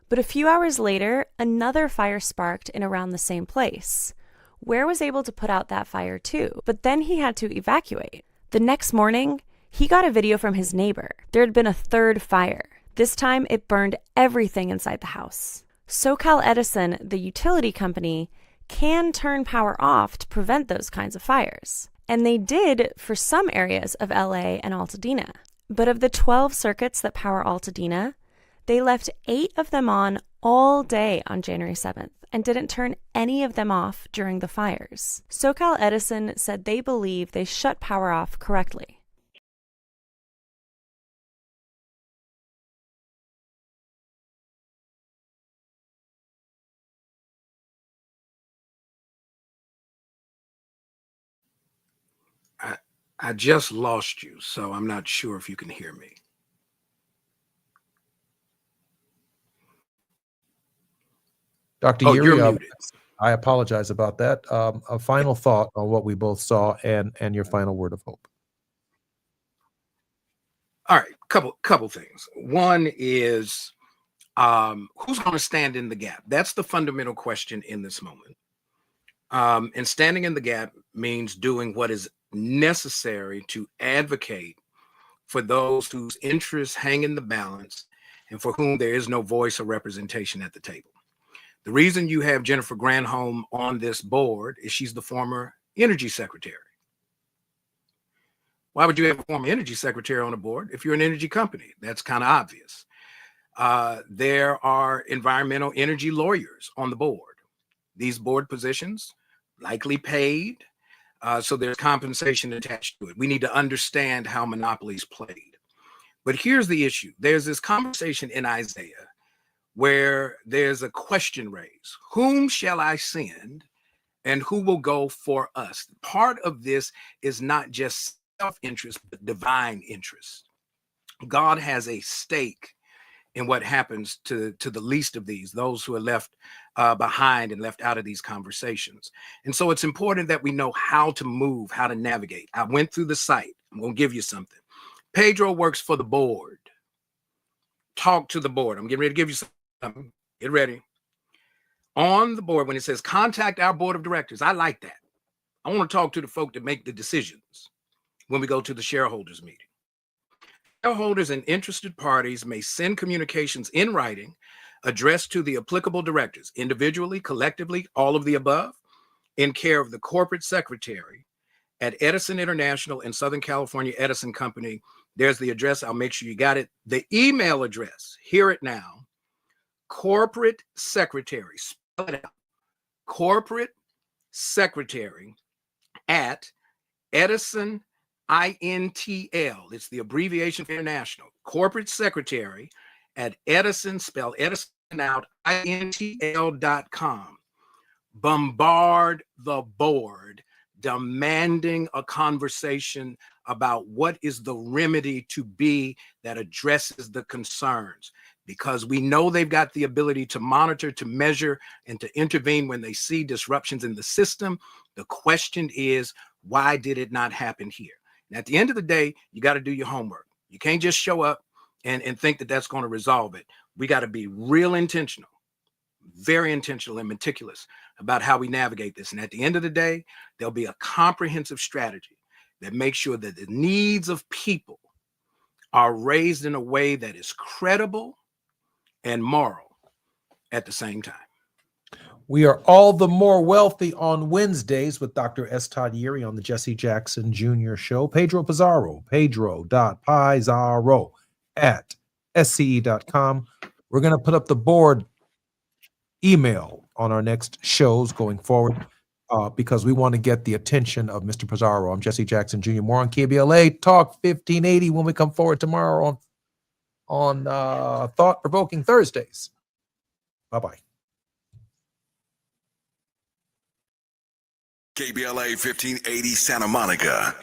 But a few hours later, another fire sparked in around the same place. Ware was able to put out that fire too, but then he had to evacuate. The next morning, he got a video from his neighbor. There had been a third fire. This time, it burned everything inside the house. SoCal Edison, the utility company, can turn power off to prevent those kinds of fires. And they did for some areas of LA and Altadena. But of the 12 circuits that power Altadena, they left 8 of them on all day on January 7th and didn't turn any of them off during the fires. SoCal Edison said they believe they shut power off correctly. I just lost you, so I'm not sure if you can hear me. Dr. Oh, Yeary, you're muted. I apologize about that. A final thought on what we both saw and your final word of hope. All right, couple things. One is who's going to stand in the gap? That's the fundamental question in this moment. And standing in the gap means doing what is necessary to advocate for those whose interests hang in the balance and for whom there is no voice or representation at the table. The reason you have Jennifer Granholm on this board is she's the former energy secretary. Why would you have a former energy secretary on a board if you're an energy company? That's kind of obvious. There are environmental energy lawyers on the board. These board positions likely paid, so there's compensation attached to it. We need to understand how monopolies played. But here's the issue. There's this conversation in Isaiah where there's a question raised. Whom shall I send and who will go for us? Part of this is not just self-interest, but divine interest. God has a stake in what happens to the least of these, those who are left behind and left out of these conversations. And so it's important that we know how to move, how to navigate. I went through the site. I'm going to give you something. Pedro works for the board. Talk to the board. I'm getting ready to give you something. Get ready. On the board, when it says contact our board of directors, I like that. I want to talk to the folk that make the decisions when we go to the shareholders meeting. Shareholders and interested parties may send communications in writing addressed to the applicable directors, individually, collectively, all of the above, in care of the corporate secretary at Edison International and Southern California Edison Company. There's the address. I'll make sure you got it. The email address, hear it now, corporate secretary, spell it out, corporate secretary at Edison, INTL. It's the abbreviation for international. Corporate secretary at Edison, spell Edison out, INTL.com. Bombard the board, demanding a conversation about what is the remedy to be that addresses the concerns. Because we know they've got the ability to monitor, to measure, and to intervene when they see disruptions in the system. The question is, why did it not happen here? And at the end of the day, you got to do your homework. You can't just show up and think that that's going to resolve it. We got to be real intentional, very intentional and meticulous about how we navigate this. And at the end of the day, there'll be a comprehensive strategy that makes sure that the needs of people are raised in a way that is credible and moral at the same time. We are all the more wealthy on Wednesdays with Dr. S. Todd Yeary on the Jesse Jackson Jr. Show. Pedro Pizarro, pedro.pizarro at sce.com. We're going to put up the board email on our next shows going forward because we want to get the attention of Mr. Pizarro. I'm Jesse Jackson Jr. More on KBLA Talk 1580 when we come forward tomorrow on Thought-Provoking Thursdays. Bye-bye. KBLA 1580 Santa Monica.